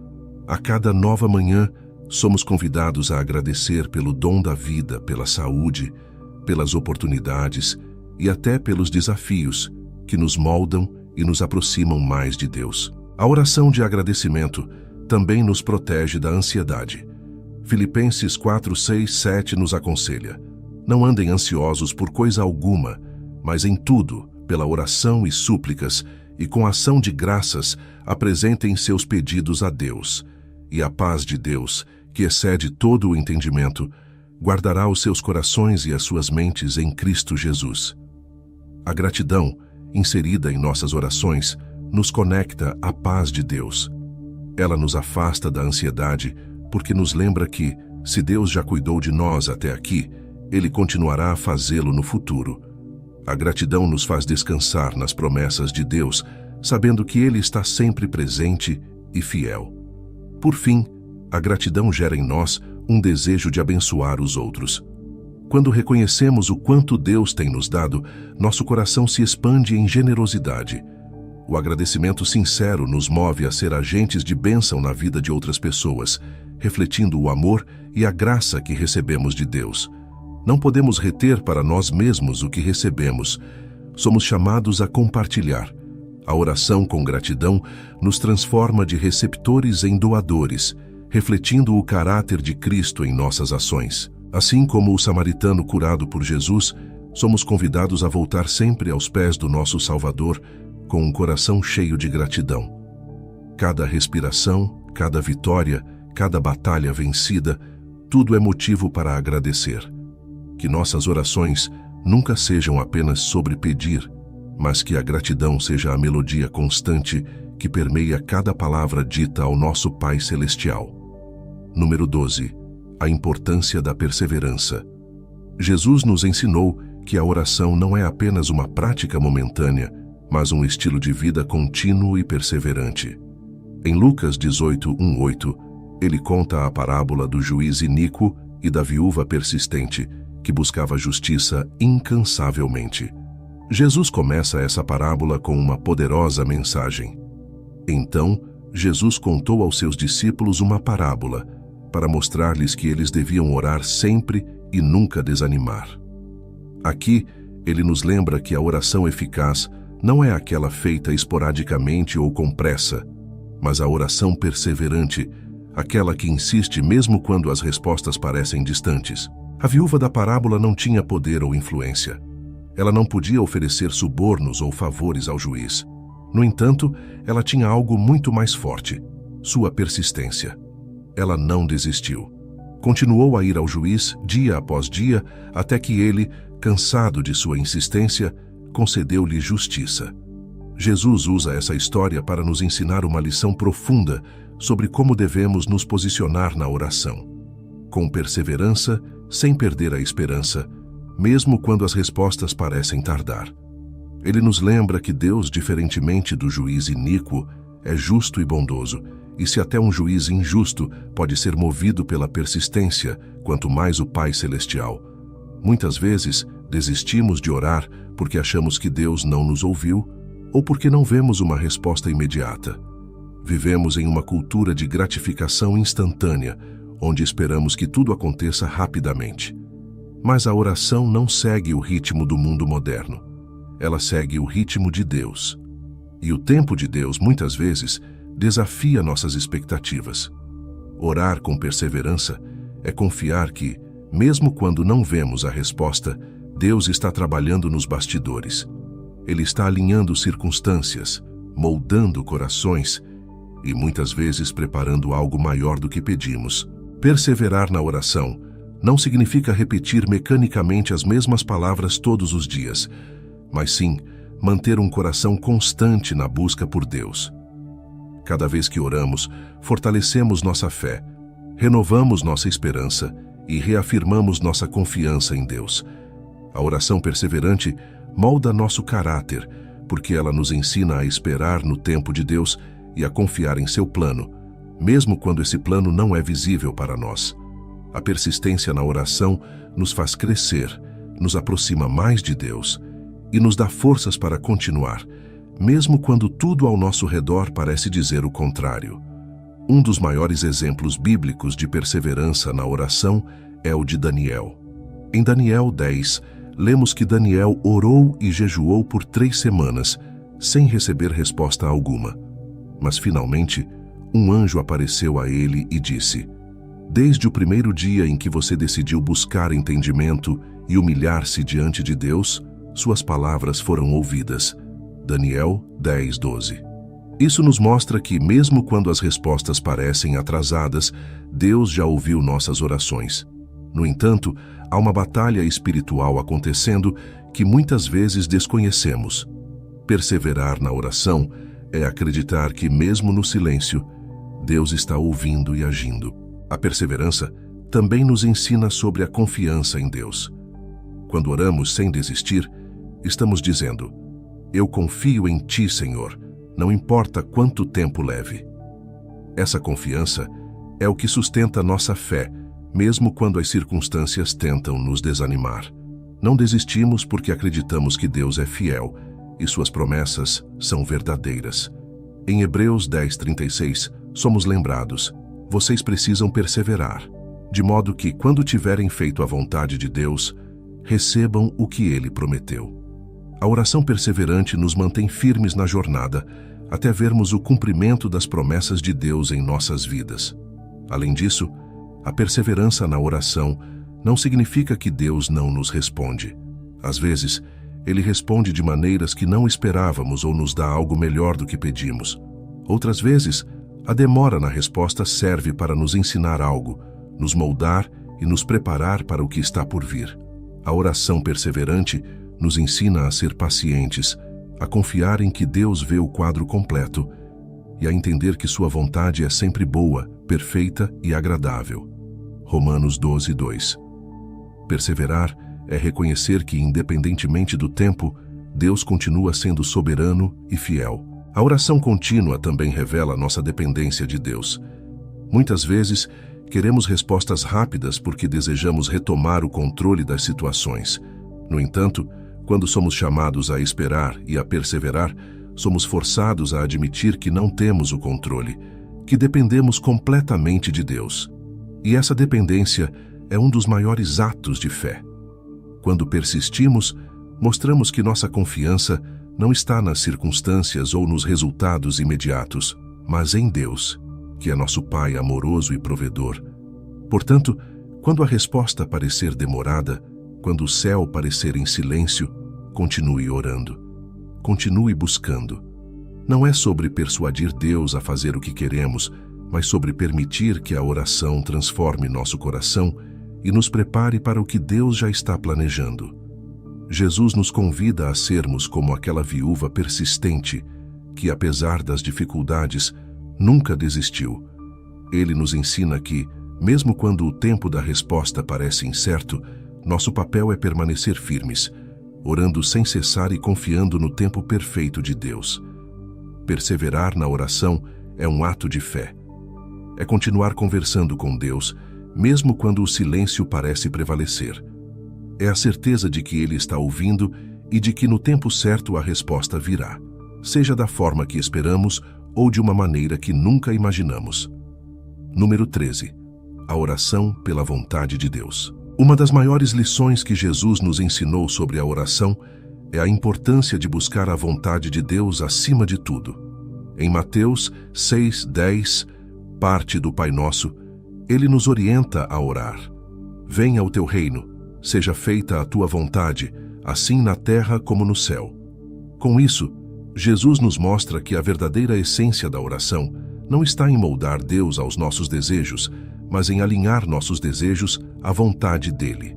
A cada nova manhã, somos convidados a agradecer pelo dom da vida, pela saúde, pelas oportunidades e até pelos desafios que nos moldam e nos aproximam mais de Deus. A oração de agradecimento também nos protege da ansiedade. Filipenses 4, 6, 7 nos aconselha: não andem ansiosos por coisa alguma, mas em tudo, pela oração e súplicas, e com ação de graças, apresentem seus pedidos a Deus. E a paz de Deus, que excede todo o entendimento, guardará os seus corações e as suas mentes em Cristo Jesus. A gratidão, inserida em nossas orações, nos conecta à paz de Deus. Ela nos afasta da ansiedade, porque nos lembra que, se Deus já cuidou de nós até aqui, Ele continuará a fazê-lo no futuro. A gratidão nos faz descansar nas promessas de Deus, sabendo que Ele está sempre presente e fiel. Por fim, a gratidão gera em nós um desejo de abençoar os outros. Quando reconhecemos o quanto Deus tem nos dado, nosso coração se expande em generosidade. O agradecimento sincero nos move a ser agentes de bênção na vida de outras pessoas, refletindo o amor e a graça que recebemos de Deus. Não podemos reter para nós mesmos o que recebemos. Somos chamados a compartilhar. A oração com gratidão nos transforma de receptores em doadores, refletindo o caráter de Cristo em nossas ações. Assim como o samaritano curado por Jesus, somos convidados a voltar sempre aos pés do nosso Salvador com um coração cheio de gratidão. Cada respiração, cada vitória, cada batalha vencida, tudo é motivo para agradecer. Que nossas orações nunca sejam apenas sobre pedir, mas que a gratidão seja a melodia constante que permeia cada palavra dita ao nosso Pai Celestial. Número 12. A importância da perseverança. Jesus nos ensinou que a oração não é apenas uma prática momentânea, mas um estilo de vida contínuo e perseverante. Em Lucas 18, 1-8, ele conta a parábola do juiz iníquo e da viúva persistente, que buscava justiça incansavelmente. Jesus começa essa parábola com uma poderosa mensagem. Então, Jesus contou aos seus discípulos uma parábola, para mostrar-lhes que eles deviam orar sempre e nunca desanimar. Aqui, ele nos lembra que a oração eficaz não é aquela feita esporadicamente ou com pressa, mas a oração perseverante, aquela que insiste mesmo quando as respostas parecem distantes. A viúva da parábola não tinha poder ou influência. Ela não podia oferecer subornos ou favores ao juiz. No entanto, ela tinha algo muito mais forte: sua persistência. Ela não desistiu. Continuou a ir ao juiz dia após dia, até que ele, cansado de sua insistência, concedeu-lhe justiça. Jesus usa essa história para nos ensinar uma lição profunda sobre como devemos nos posicionar na oração. Com perseverança, sem perder a esperança, mesmo quando as respostas parecem tardar. Ele nos lembra que Deus, diferentemente do juiz iníquo, é justo e bondoso, e se até um juiz injusto pode ser movido pela persistência, quanto mais o Pai Celestial. Muitas vezes, desistimos de orar porque achamos que Deus não nos ouviu ou porque não vemos uma resposta imediata. Vivemos em uma cultura de gratificação instantânea, onde esperamos que tudo aconteça rapidamente. Mas a oração não segue o ritmo do mundo moderno. Ela segue o ritmo de Deus. E o tempo de Deus, muitas vezes, desafia nossas expectativas. Orar com perseverança é confiar que, mesmo quando não vemos a resposta, Deus está trabalhando nos bastidores. Ele está alinhando circunstâncias, moldando corações e muitas vezes preparando algo maior do que pedimos. Perseverar na oração não significa repetir mecanicamente as mesmas palavras todos os dias, mas sim manter um coração constante na busca por Deus. Cada vez que oramos, fortalecemos nossa fé, renovamos nossa esperança e reafirmamos nossa confiança em Deus. A oração perseverante molda nosso caráter, porque ela nos ensina a esperar no tempo de Deus e a confiar em seu plano, mesmo quando esse plano não é visível para nós. A persistência na oração nos faz crescer, nos aproxima mais de Deus e nos dá forças para continuar, mesmo quando tudo ao nosso redor parece dizer o contrário. Um dos maiores exemplos bíblicos de perseverança na oração é o de Daniel. Em Daniel 10, lemos que Daniel orou e jejuou por 3 semanas, sem receber resposta alguma. Mas finalmente, um anjo apareceu a ele e disse: Desde o primeiro dia em que você decidiu buscar entendimento e humilhar-se diante de Deus, suas palavras foram ouvidas. Daniel 10:12. Isso nos mostra que, mesmo quando as respostas parecem atrasadas, Deus já ouviu nossas orações. No entanto, há uma batalha espiritual acontecendo que muitas vezes desconhecemos. Perseverar na oração é acreditar que, mesmo no silêncio, Deus está ouvindo e agindo. A perseverança também nos ensina sobre a confiança em Deus. Quando oramos sem desistir, estamos dizendo: eu confio em Ti, Senhor, não importa quanto tempo leve. Essa confiança é o que sustenta nossa fé, mesmo quando as circunstâncias tentam nos desanimar. Não desistimos porque acreditamos que Deus é fiel e suas promessas são verdadeiras. Em Hebreus 10:36, somos lembrados: vocês precisam perseverar, de modo que, quando tiverem feito a vontade de Deus, recebam o que Ele prometeu. A oração perseverante nos mantém firmes na jornada, até vermos o cumprimento das promessas de Deus em nossas vidas. Além disso, a perseverança na oração não significa que Deus não nos responde. Às vezes, Ele responde de maneiras que não esperávamos ou nos dá algo melhor do que pedimos. Outras vezes, a demora na resposta serve para nos ensinar algo, nos moldar e nos preparar para o que está por vir. A oração perseverante nos ensina a ser pacientes, a confiar em que Deus vê o quadro completo e a entender que sua vontade é sempre boa, perfeita e agradável. Romanos 12:2. Perseverar é reconhecer que, independentemente do tempo, Deus continua sendo soberano e fiel. A oração contínua também revela nossa dependência de Deus. Muitas vezes, queremos respostas rápidas porque desejamos retomar o controle das situações. No entanto, quando somos chamados a esperar e a perseverar, somos forçados a admitir que não temos o controle, que dependemos completamente de Deus. E essa dependência é um dos maiores atos de fé. Quando persistimos, mostramos que nossa confiança não está nas circunstâncias ou nos resultados imediatos, mas em Deus, que é nosso Pai amoroso e provedor. Portanto, quando a resposta parecer demorada, quando o céu parecer em silêncio, continue orando. Continue buscando. Não é sobre persuadir Deus a fazer o que queremos, mas sobre permitir que a oração transforme nosso coração e nos prepare para o que Deus já está planejando. Jesus nos convida a sermos como aquela viúva persistente que, apesar das dificuldades, nunca desistiu. Ele nos ensina que, mesmo quando o tempo da resposta parece incerto, nosso papel é permanecer firmes, orando sem cessar e confiando no tempo perfeito de Deus. Perseverar na oração é um ato de fé. É continuar conversando com Deus, mesmo quando o silêncio parece prevalecer. É a certeza de que Ele está ouvindo e de que no tempo certo a resposta virá, seja da forma que esperamos ou de uma maneira que nunca imaginamos. Número 13. A oração pela vontade de Deus. Uma das maiores lições que Jesus nos ensinou sobre a oração é a importância de buscar a vontade de Deus acima de tudo. Em Mateus 6:10, parte do Pai Nosso, Ele nos orienta a orar: venha o teu reino, seja feita a tua vontade, assim na terra como no céu. Com isso, Jesus nos mostra que a verdadeira essência da oração não está em moldar Deus aos nossos desejos, mas em alinhar nossos desejos à vontade dele.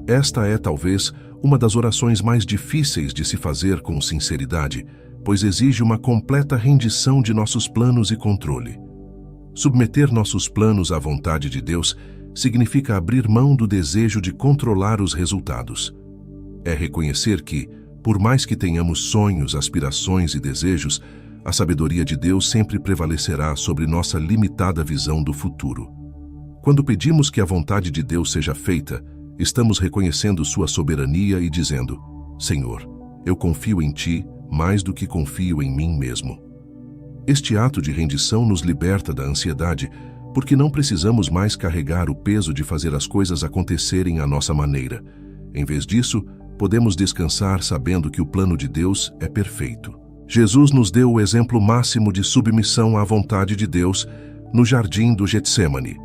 Esta é, talvez, uma das orações mais difíceis de se fazer com sinceridade, pois exige uma completa rendição de nossos planos e controle. Submeter nossos planos à vontade de Deus significa abrir mão do desejo de controlar os resultados. É reconhecer que, por mais que tenhamos sonhos, aspirações e desejos, a sabedoria de Deus sempre prevalecerá sobre nossa limitada visão do futuro. Quando pedimos que a vontade de Deus seja feita, estamos reconhecendo sua soberania e dizendo: Senhor, eu confio em Ti mais do que confio em mim mesmo. Este ato de rendição nos liberta da ansiedade, porque não precisamos mais carregar o peso de fazer as coisas acontecerem à nossa maneira. Em vez disso, podemos descansar sabendo que o plano de Deus é perfeito. Jesus nos deu o exemplo máximo de submissão à vontade de Deus no jardim do Getsêmani.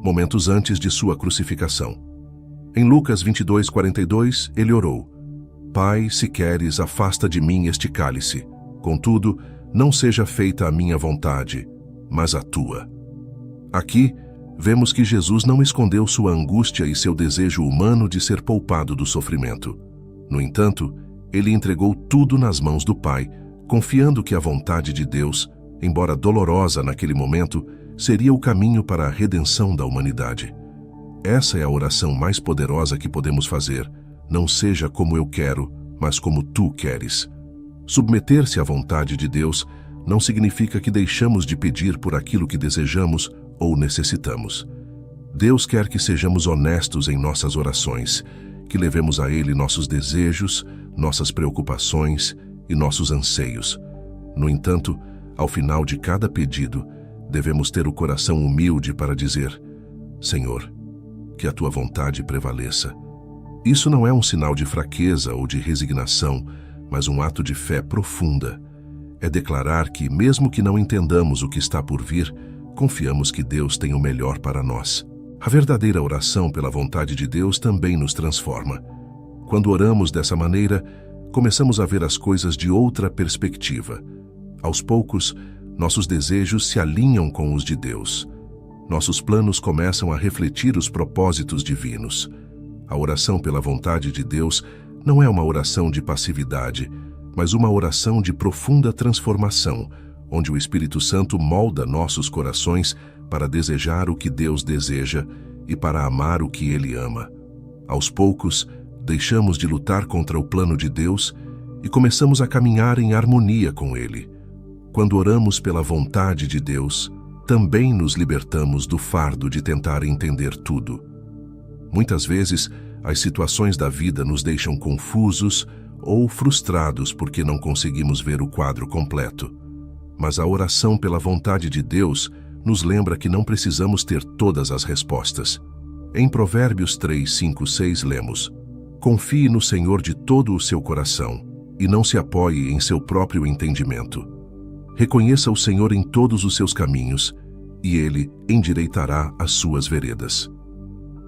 momentos antes de sua crucificação. Em Lucas 22:42, ele orou: Pai, se queres, afasta de mim este cálice. Contudo, não seja feita a minha vontade, mas a tua. Aqui, vemos que Jesus não escondeu sua angústia e seu desejo humano de ser poupado do sofrimento. No entanto, ele entregou tudo nas mãos do Pai, confiando que a vontade de Deus, embora dolorosa naquele momento, seria o caminho para a redenção da humanidade. Essa é a oração mais poderosa que podemos fazer. Não seja como eu quero, mas como tu queres. Submeter-se à vontade de Deus não significa que deixamos de pedir por aquilo que desejamos ou necessitamos. Deus quer que sejamos honestos em nossas orações, que levemos a Ele nossos desejos, nossas preocupações e nossos anseios. No entanto, ao final de cada pedido, devemos ter o coração humilde para dizer: Senhor, que a tua vontade prevaleça. Isso não é um sinal de fraqueza ou de resignação, mas um ato de fé profunda. É declarar que, mesmo que não entendamos o que está por vir, confiamos que Deus tem o melhor para nós. A verdadeira oração pela vontade de Deus também nos transforma. Quando oramos dessa maneira, começamos a ver as coisas de outra perspectiva. Aos poucos, nossos desejos se alinham com os de Deus. Nossos planos começam a refletir os propósitos divinos. A oração pela vontade de Deus não é uma oração de passividade, mas uma oração de profunda transformação, onde o Espírito Santo molda nossos corações para desejar o que Deus deseja e para amar o que Ele ama. Aos poucos, deixamos de lutar contra o plano de Deus e começamos a caminhar em harmonia com Ele. Quando oramos pela vontade de Deus, também nos libertamos do fardo de tentar entender tudo. Muitas vezes, as situações da vida nos deixam confusos ou frustrados porque não conseguimos ver o quadro completo. Mas a oração pela vontade de Deus nos lembra que não precisamos ter todas as respostas. Em Provérbios 3:5-6 lemos: Confie no Senhor de todo o seu coração e não se apoie em seu próprio entendimento. Reconheça o Senhor em todos os seus caminhos e Ele endireitará as suas veredas.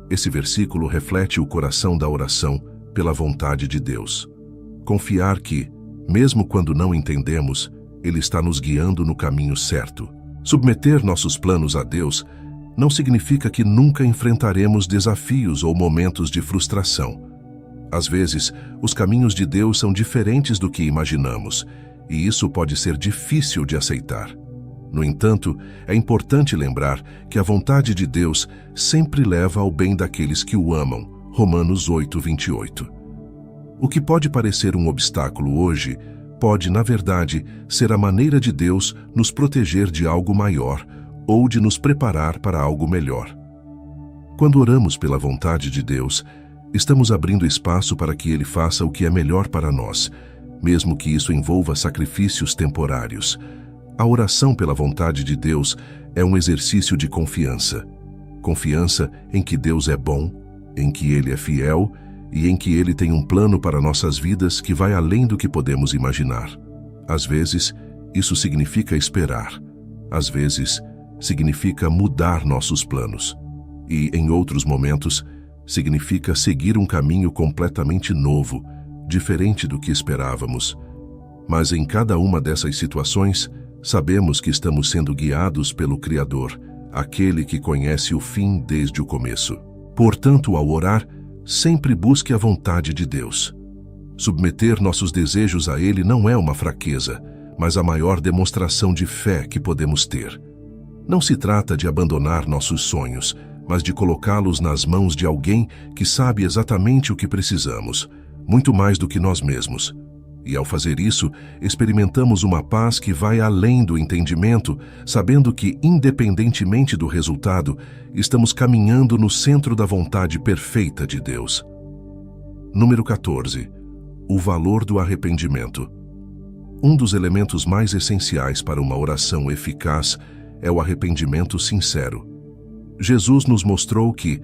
Esse versículo reflete o coração da oração pela vontade de Deus. Confiar que, mesmo quando não entendemos, Ele está nos guiando no caminho certo. Submeter nossos planos a Deus não significa que nunca enfrentaremos desafios ou momentos de frustração. Às vezes, os caminhos de Deus são diferentes do que imaginamos, e isso pode ser difícil de aceitar. No entanto, é importante lembrar que a vontade de Deus sempre leva ao bem daqueles que o amam. Romanos 8:28. O que pode parecer um obstáculo hoje, pode, na verdade, ser a maneira de Deus nos proteger de algo maior ou de nos preparar para algo melhor. Quando oramos pela vontade de Deus, estamos abrindo espaço para que Ele faça o que é melhor para nós, mesmo que isso envolva sacrifícios temporários. A oração pela vontade de Deus é um exercício de confiança. Confiança em que Deus é bom, em que Ele é fiel e em que Ele tem um plano para nossas vidas que vai além do que podemos imaginar. Às vezes, isso significa esperar. Às vezes, significa mudar nossos planos. E, em outros momentos, significa seguir um caminho completamente novo, diferente do que esperávamos. Mas em cada uma dessas situações, sabemos que estamos sendo guiados pelo Criador, aquele que conhece o fim desde o começo. Portanto, ao orar, sempre busque a vontade de Deus. Submeter nossos desejos a Ele não é uma fraqueza, mas a maior demonstração de fé que podemos ter. Não se trata de abandonar nossos sonhos, mas de colocá-los nas mãos de alguém que sabe exatamente o que precisamos, muito mais do que nós mesmos. E ao fazer isso, experimentamos uma paz que vai além do entendimento, sabendo que, independentemente do resultado, estamos caminhando no centro da vontade perfeita de Deus. Número 14. O valor do arrependimento. Um dos elementos mais essenciais para uma oração eficaz é o arrependimento sincero. Jesus nos mostrou que,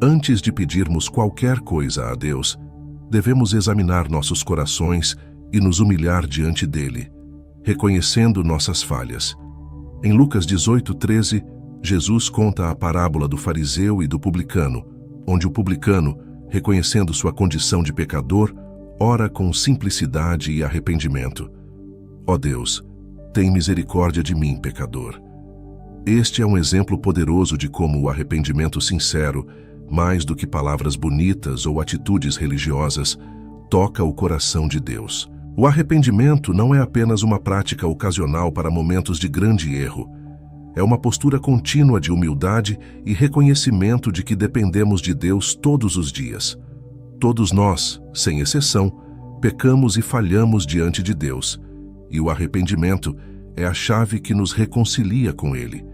antes de pedirmos qualquer coisa a Deus, devemos examinar nossos corações e nos humilhar diante dele, reconhecendo nossas falhas. Em Lucas 18:13, Jesus conta a parábola do fariseu e do publicano, onde o publicano, reconhecendo sua condição de pecador, ora com simplicidade e arrependimento: Ó Deus, tem misericórdia de mim, pecador. Este é um exemplo poderoso de como o arrependimento sincero, mais do que palavras bonitas ou atitudes religiosas, toca o coração de Deus. O arrependimento não é apenas uma prática ocasional para momentos de grande erro. É uma postura contínua de humildade e reconhecimento de que dependemos de Deus todos os dias. Todos nós, sem exceção, pecamos e falhamos diante de Deus, e o arrependimento é a chave que nos reconcilia com Ele.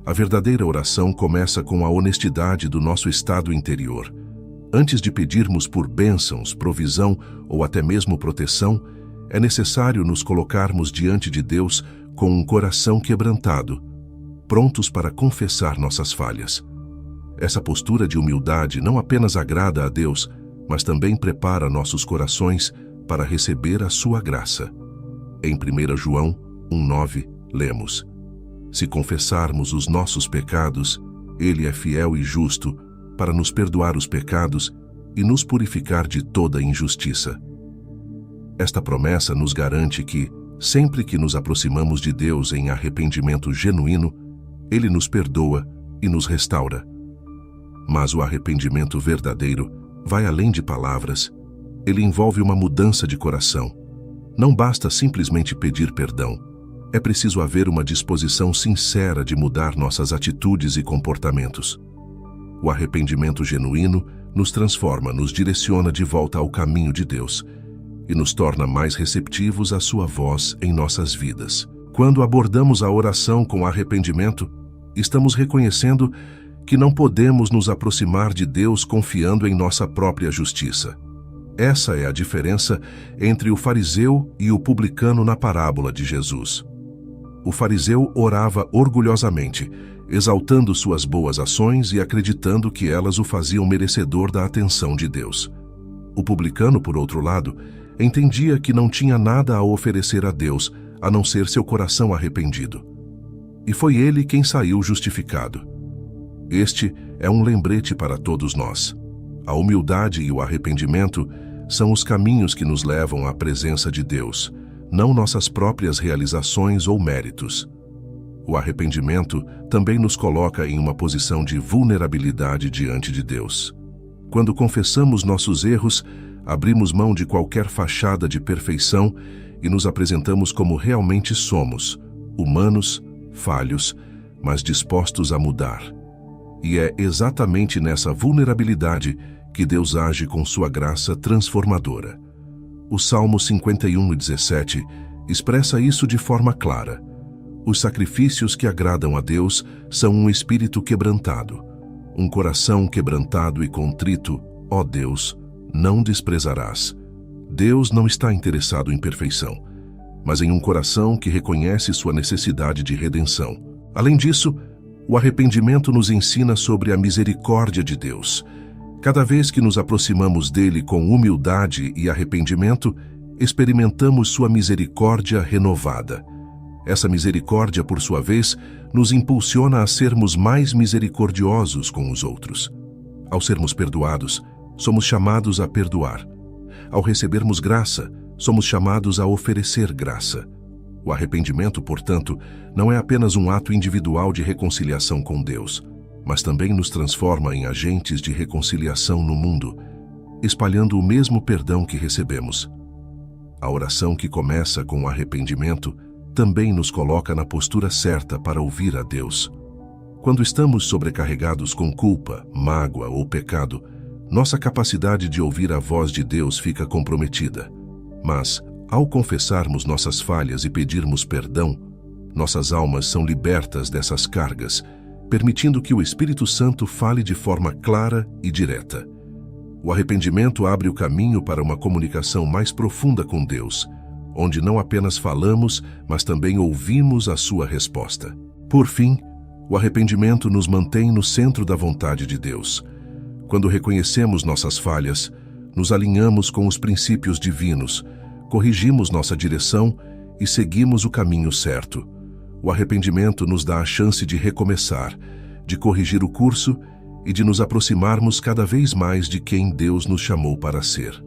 A verdadeira oração começa com a honestidade do nosso estado interior. Antes de pedirmos por bênçãos, provisão ou até mesmo proteção, é necessário nos colocarmos diante de Deus com um coração quebrantado, prontos para confessar nossas falhas. Essa postura de humildade não apenas agrada a Deus, mas também prepara nossos corações para receber a sua graça. Em 1 João 1,9, lemos: Se confessarmos os nossos pecados, Ele é fiel e justo para nos perdoar os pecados e nos purificar de toda injustiça. Esta promessa nos garante que, sempre que nos aproximamos de Deus em arrependimento genuíno, Ele nos perdoa e nos restaura. Mas o arrependimento verdadeiro vai além de palavras. Ele envolve uma mudança de coração. Não basta simplesmente pedir perdão. É preciso haver uma disposição sincera de mudar nossas atitudes e comportamentos. O arrependimento genuíno nos transforma, nos direciona de volta ao caminho de Deus e nos torna mais receptivos à sua voz em nossas vidas. Quando abordamos a oração com arrependimento, estamos reconhecendo que não podemos nos aproximar de Deus confiando em nossa própria justiça. Essa é a diferença entre o fariseu e o publicano na parábola de Jesus. O fariseu orava orgulhosamente, exaltando suas boas ações e acreditando que elas o faziam merecedor da atenção de Deus. O publicano, por outro lado, entendia que não tinha nada a oferecer a Deus, a não ser seu coração arrependido. E foi ele quem saiu justificado. Este é um lembrete para todos nós. A humildade e o arrependimento são os caminhos que nos levam à presença de Deus, não nossas próprias realizações ou méritos. O arrependimento também nos coloca em uma posição de vulnerabilidade diante de Deus. Quando confessamos nossos erros, abrimos mão de qualquer fachada de perfeição e nos apresentamos como realmente somos, humanos, falhos, mas dispostos a mudar. E é exatamente nessa vulnerabilidade que Deus age com sua graça transformadora. O Salmo 51:17 expressa isso de forma clara. Os sacrifícios que agradam a Deus são um espírito quebrantado. Um coração quebrantado e contrito, ó Deus, não desprezarás. Deus não está interessado em perfeição, mas em um coração que reconhece sua necessidade de redenção. Além disso, o arrependimento nos ensina sobre a misericórdia de Deus. Cada vez que nos aproximamos dele com humildade e arrependimento, experimentamos sua misericórdia renovada. Essa misericórdia, por sua vez, nos impulsiona a sermos mais misericordiosos com os outros. Ao sermos perdoados, somos chamados a perdoar. Ao recebermos graça, somos chamados a oferecer graça. O arrependimento, portanto, não é apenas um ato individual de reconciliação com Deus, mas também nos transforma em agentes de reconciliação no mundo, espalhando o mesmo perdão que recebemos. A oração que começa com o arrependimento também nos coloca na postura certa para ouvir a Deus. Quando estamos sobrecarregados com culpa, mágoa ou pecado, nossa capacidade de ouvir a voz de Deus fica comprometida. Mas, ao confessarmos nossas falhas e pedirmos perdão, nossas almas são libertas dessas cargas, permitindo que o Espírito Santo fale de forma clara e direta. O arrependimento abre o caminho para uma comunicação mais profunda com Deus, onde não apenas falamos, mas também ouvimos a sua resposta. Por fim, o arrependimento nos mantém no centro da vontade de Deus. Quando reconhecemos nossas falhas, nos alinhamos com os princípios divinos, corrigimos nossa direção e seguimos o caminho certo. O arrependimento nos dá a chance de recomeçar, de corrigir o curso e de nos aproximarmos cada vez mais de quem Deus nos chamou para ser.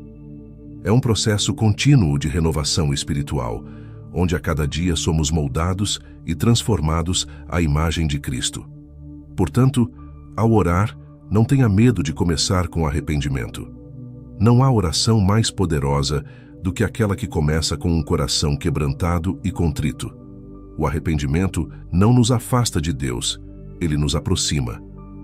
É um processo contínuo de renovação espiritual, onde a cada dia somos moldados e transformados à imagem de Cristo. Portanto, ao orar, não tenha medo de começar com arrependimento. Não há oração mais poderosa do que aquela que começa com um coração quebrantado e contrito. O arrependimento não nos afasta de Deus, ele nos aproxima.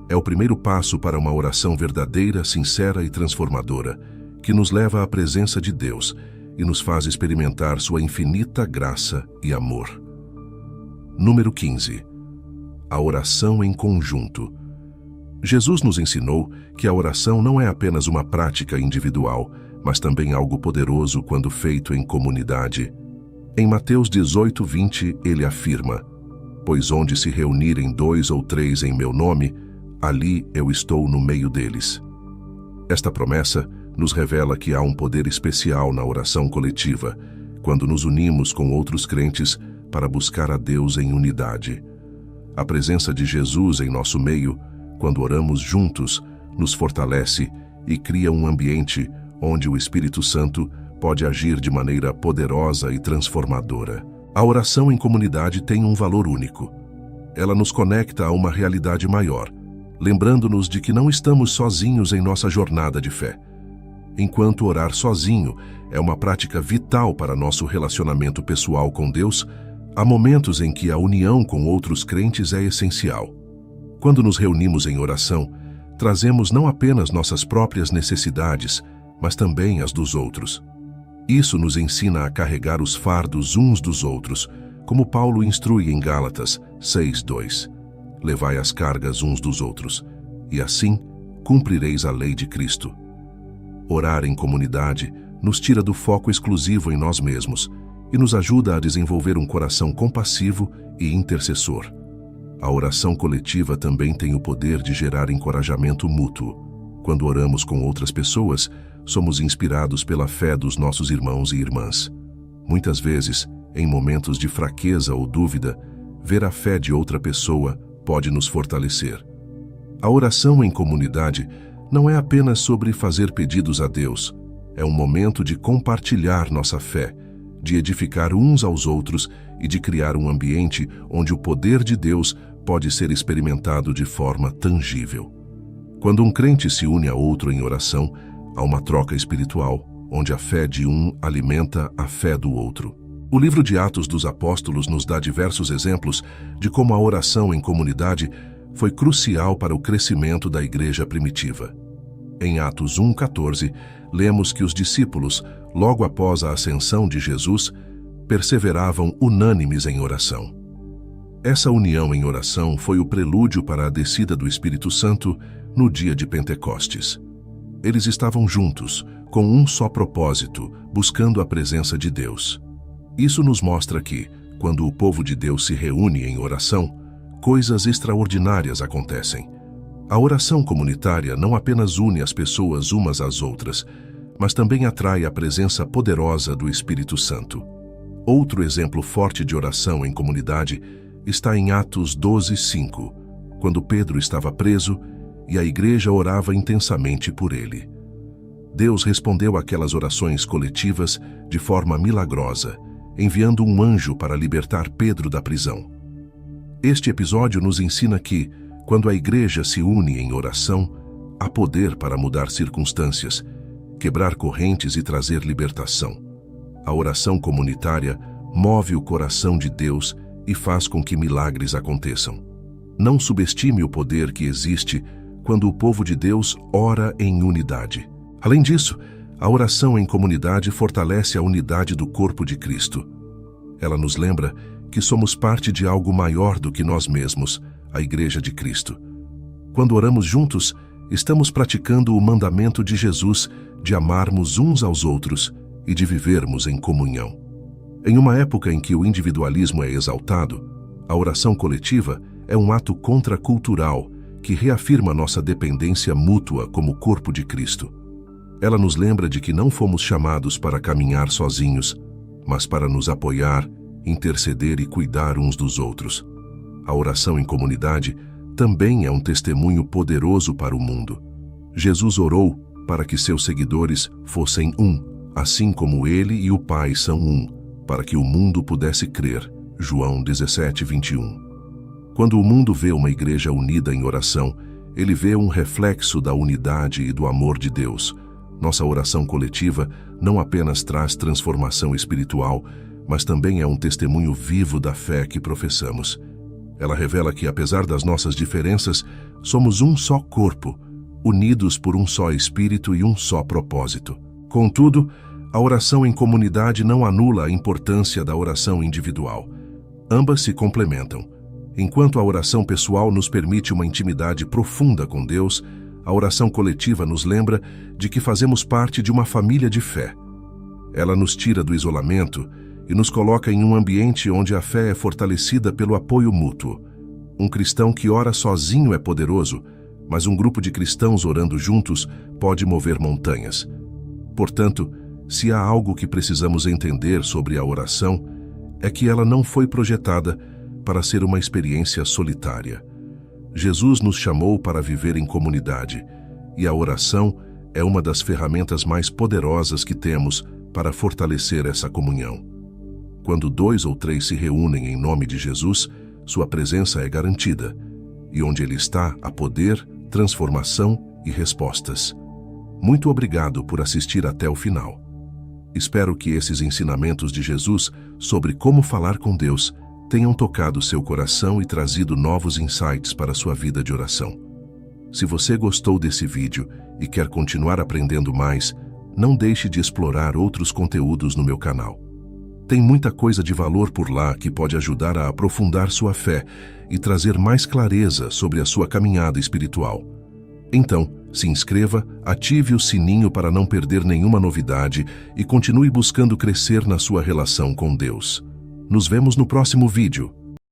É o primeiro passo para uma oração verdadeira, sincera e transformadora, que nos leva à presença de Deus e nos faz experimentar sua infinita graça e amor. Número 15. A oração em conjunto. Jesus nos ensinou que a oração não é apenas uma prática individual, mas também algo poderoso quando feito em comunidade. Em Mateus 18:20, ele afirma: "Pois onde se reunirem 2 ou 3 em meu nome, ali eu estou no meio deles." Esta promessa nos revela que há um poder especial na oração coletiva, quando nos unimos com outros crentes para buscar a Deus em unidade. A presença de Jesus em nosso meio, quando oramos juntos, nos fortalece e cria um ambiente onde o Espírito Santo pode agir de maneira poderosa e transformadora. A oração em comunidade tem um valor único. Ela nos conecta a uma realidade maior, lembrando-nos de que não estamos sozinhos em nossa jornada de fé. Enquanto orar sozinho é uma prática vital para nosso relacionamento pessoal com Deus, há momentos em que a união com outros crentes é essencial. Quando nos reunimos em oração, trazemos não apenas nossas próprias necessidades, mas também as dos outros. Isso nos ensina a carregar os fardos uns dos outros, como Paulo instrui em Gálatas 6:2. Levai as cargas uns dos outros, e assim cumprireis a lei de Cristo. Orar em comunidade nos tira do foco exclusivo em nós mesmos e nos ajuda a desenvolver um coração compassivo e intercessor. A oração coletiva também tem o poder de gerar encorajamento mútuo. Quando oramos com outras pessoas, somos inspirados pela fé dos nossos irmãos e irmãs. Muitas vezes, em momentos de fraqueza ou dúvida, ver a fé de outra pessoa pode nos fortalecer. A oração em comunidade não é apenas sobre fazer pedidos a Deus, é um momento de compartilhar nossa fé, de edificar uns aos outros e de criar um ambiente onde o poder de Deus pode ser experimentado de forma tangível. Quando um crente se une a outro em oração, há uma troca espiritual, onde a fé de um alimenta a fé do outro. O livro de Atos dos Apóstolos nos dá diversos exemplos de como a oração em comunidade foi crucial para o crescimento da igreja primitiva. Em Atos 1:14, lemos que os discípulos, logo após a ascensão de Jesus, perseveravam unânimes em oração. Essa união em oração foi o prelúdio para a descida do Espírito Santo no dia de Pentecostes. Eles estavam juntos, com um só propósito, buscando a presença de Deus. Isso nos mostra que, quando o povo de Deus se reúne em oração, coisas extraordinárias acontecem. A oração comunitária não apenas une as pessoas umas às outras, mas também atrai a presença poderosa do Espírito Santo. Outro exemplo forte de oração em comunidade está em Atos 12:5, quando Pedro estava preso e a igreja orava intensamente por ele. Deus respondeu àquelas orações coletivas de forma milagrosa, enviando um anjo para libertar Pedro da prisão. Este episódio nos ensina que, quando a igreja se une em oração, há poder para mudar circunstâncias, quebrar correntes e trazer libertação. A oração comunitária move o coração de Deus e faz com que milagres aconteçam. Não subestime o poder que existe quando o povo de Deus ora em unidade. Além disso, a oração em comunidade fortalece a unidade do corpo de Cristo. Ela nos lembra que somos parte de algo maior do que nós mesmos, a Igreja de Cristo. Quando oramos juntos, estamos praticando o mandamento de Jesus de amarmos uns aos outros e de vivermos em comunhão. Em uma época em que o individualismo é exaltado, a oração coletiva é um ato contracultural que reafirma nossa dependência mútua como corpo de Cristo. Ela nos lembra de que não fomos chamados para caminhar sozinhos, mas para nos apoiar, interceder e cuidar uns dos outros. A oração em comunidade também é um testemunho poderoso para o mundo. Jesus orou para que seus seguidores fossem um, assim como ele e o Pai são um, para que o mundo pudesse crer. João 17:21. Quando o mundo vê uma igreja unida em oração, ele vê um reflexo da unidade e do amor de Deus. Nossa oração coletiva não apenas traz transformação espiritual, mas também é um testemunho vivo da fé que professamos. Ela revela que, apesar das nossas diferenças, somos um só corpo, unidos por um só espírito e um só propósito. Contudo, a oração em comunidade não anula a importância da oração individual. Ambas se complementam. Enquanto a oração pessoal nos permite uma intimidade profunda com Deus, a oração coletiva nos lembra de que fazemos parte de uma família de fé. Ela nos tira do isolamento e nos coloca em um ambiente onde a fé é fortalecida pelo apoio mútuo. Um cristão que ora sozinho é poderoso, mas um grupo de cristãos orando juntos pode mover montanhas. Portanto, se há algo que precisamos entender sobre a oração, é que ela não foi projetada para ser uma experiência solitária. Jesus nos chamou para viver em comunidade, e a oração é uma das ferramentas mais poderosas que temos para fortalecer essa comunhão. Quando 2 ou 3 se reúnem em nome de Jesus, sua presença é garantida, e onde ele está, há poder, transformação e respostas. Muito obrigado por assistir até o final. Espero que esses ensinamentos de Jesus sobre como falar com Deus tenham tocado seu coração e trazido novos insights para sua vida de oração. Se você gostou desse vídeo e quer continuar aprendendo mais, não deixe de explorar outros conteúdos no meu canal. Tem muita coisa de valor por lá que pode ajudar a aprofundar sua fé e trazer mais clareza sobre a sua caminhada espiritual. Então, se inscreva, ative o sininho para não perder nenhuma novidade e continue buscando crescer na sua relação com Deus. Nos vemos no próximo vídeo.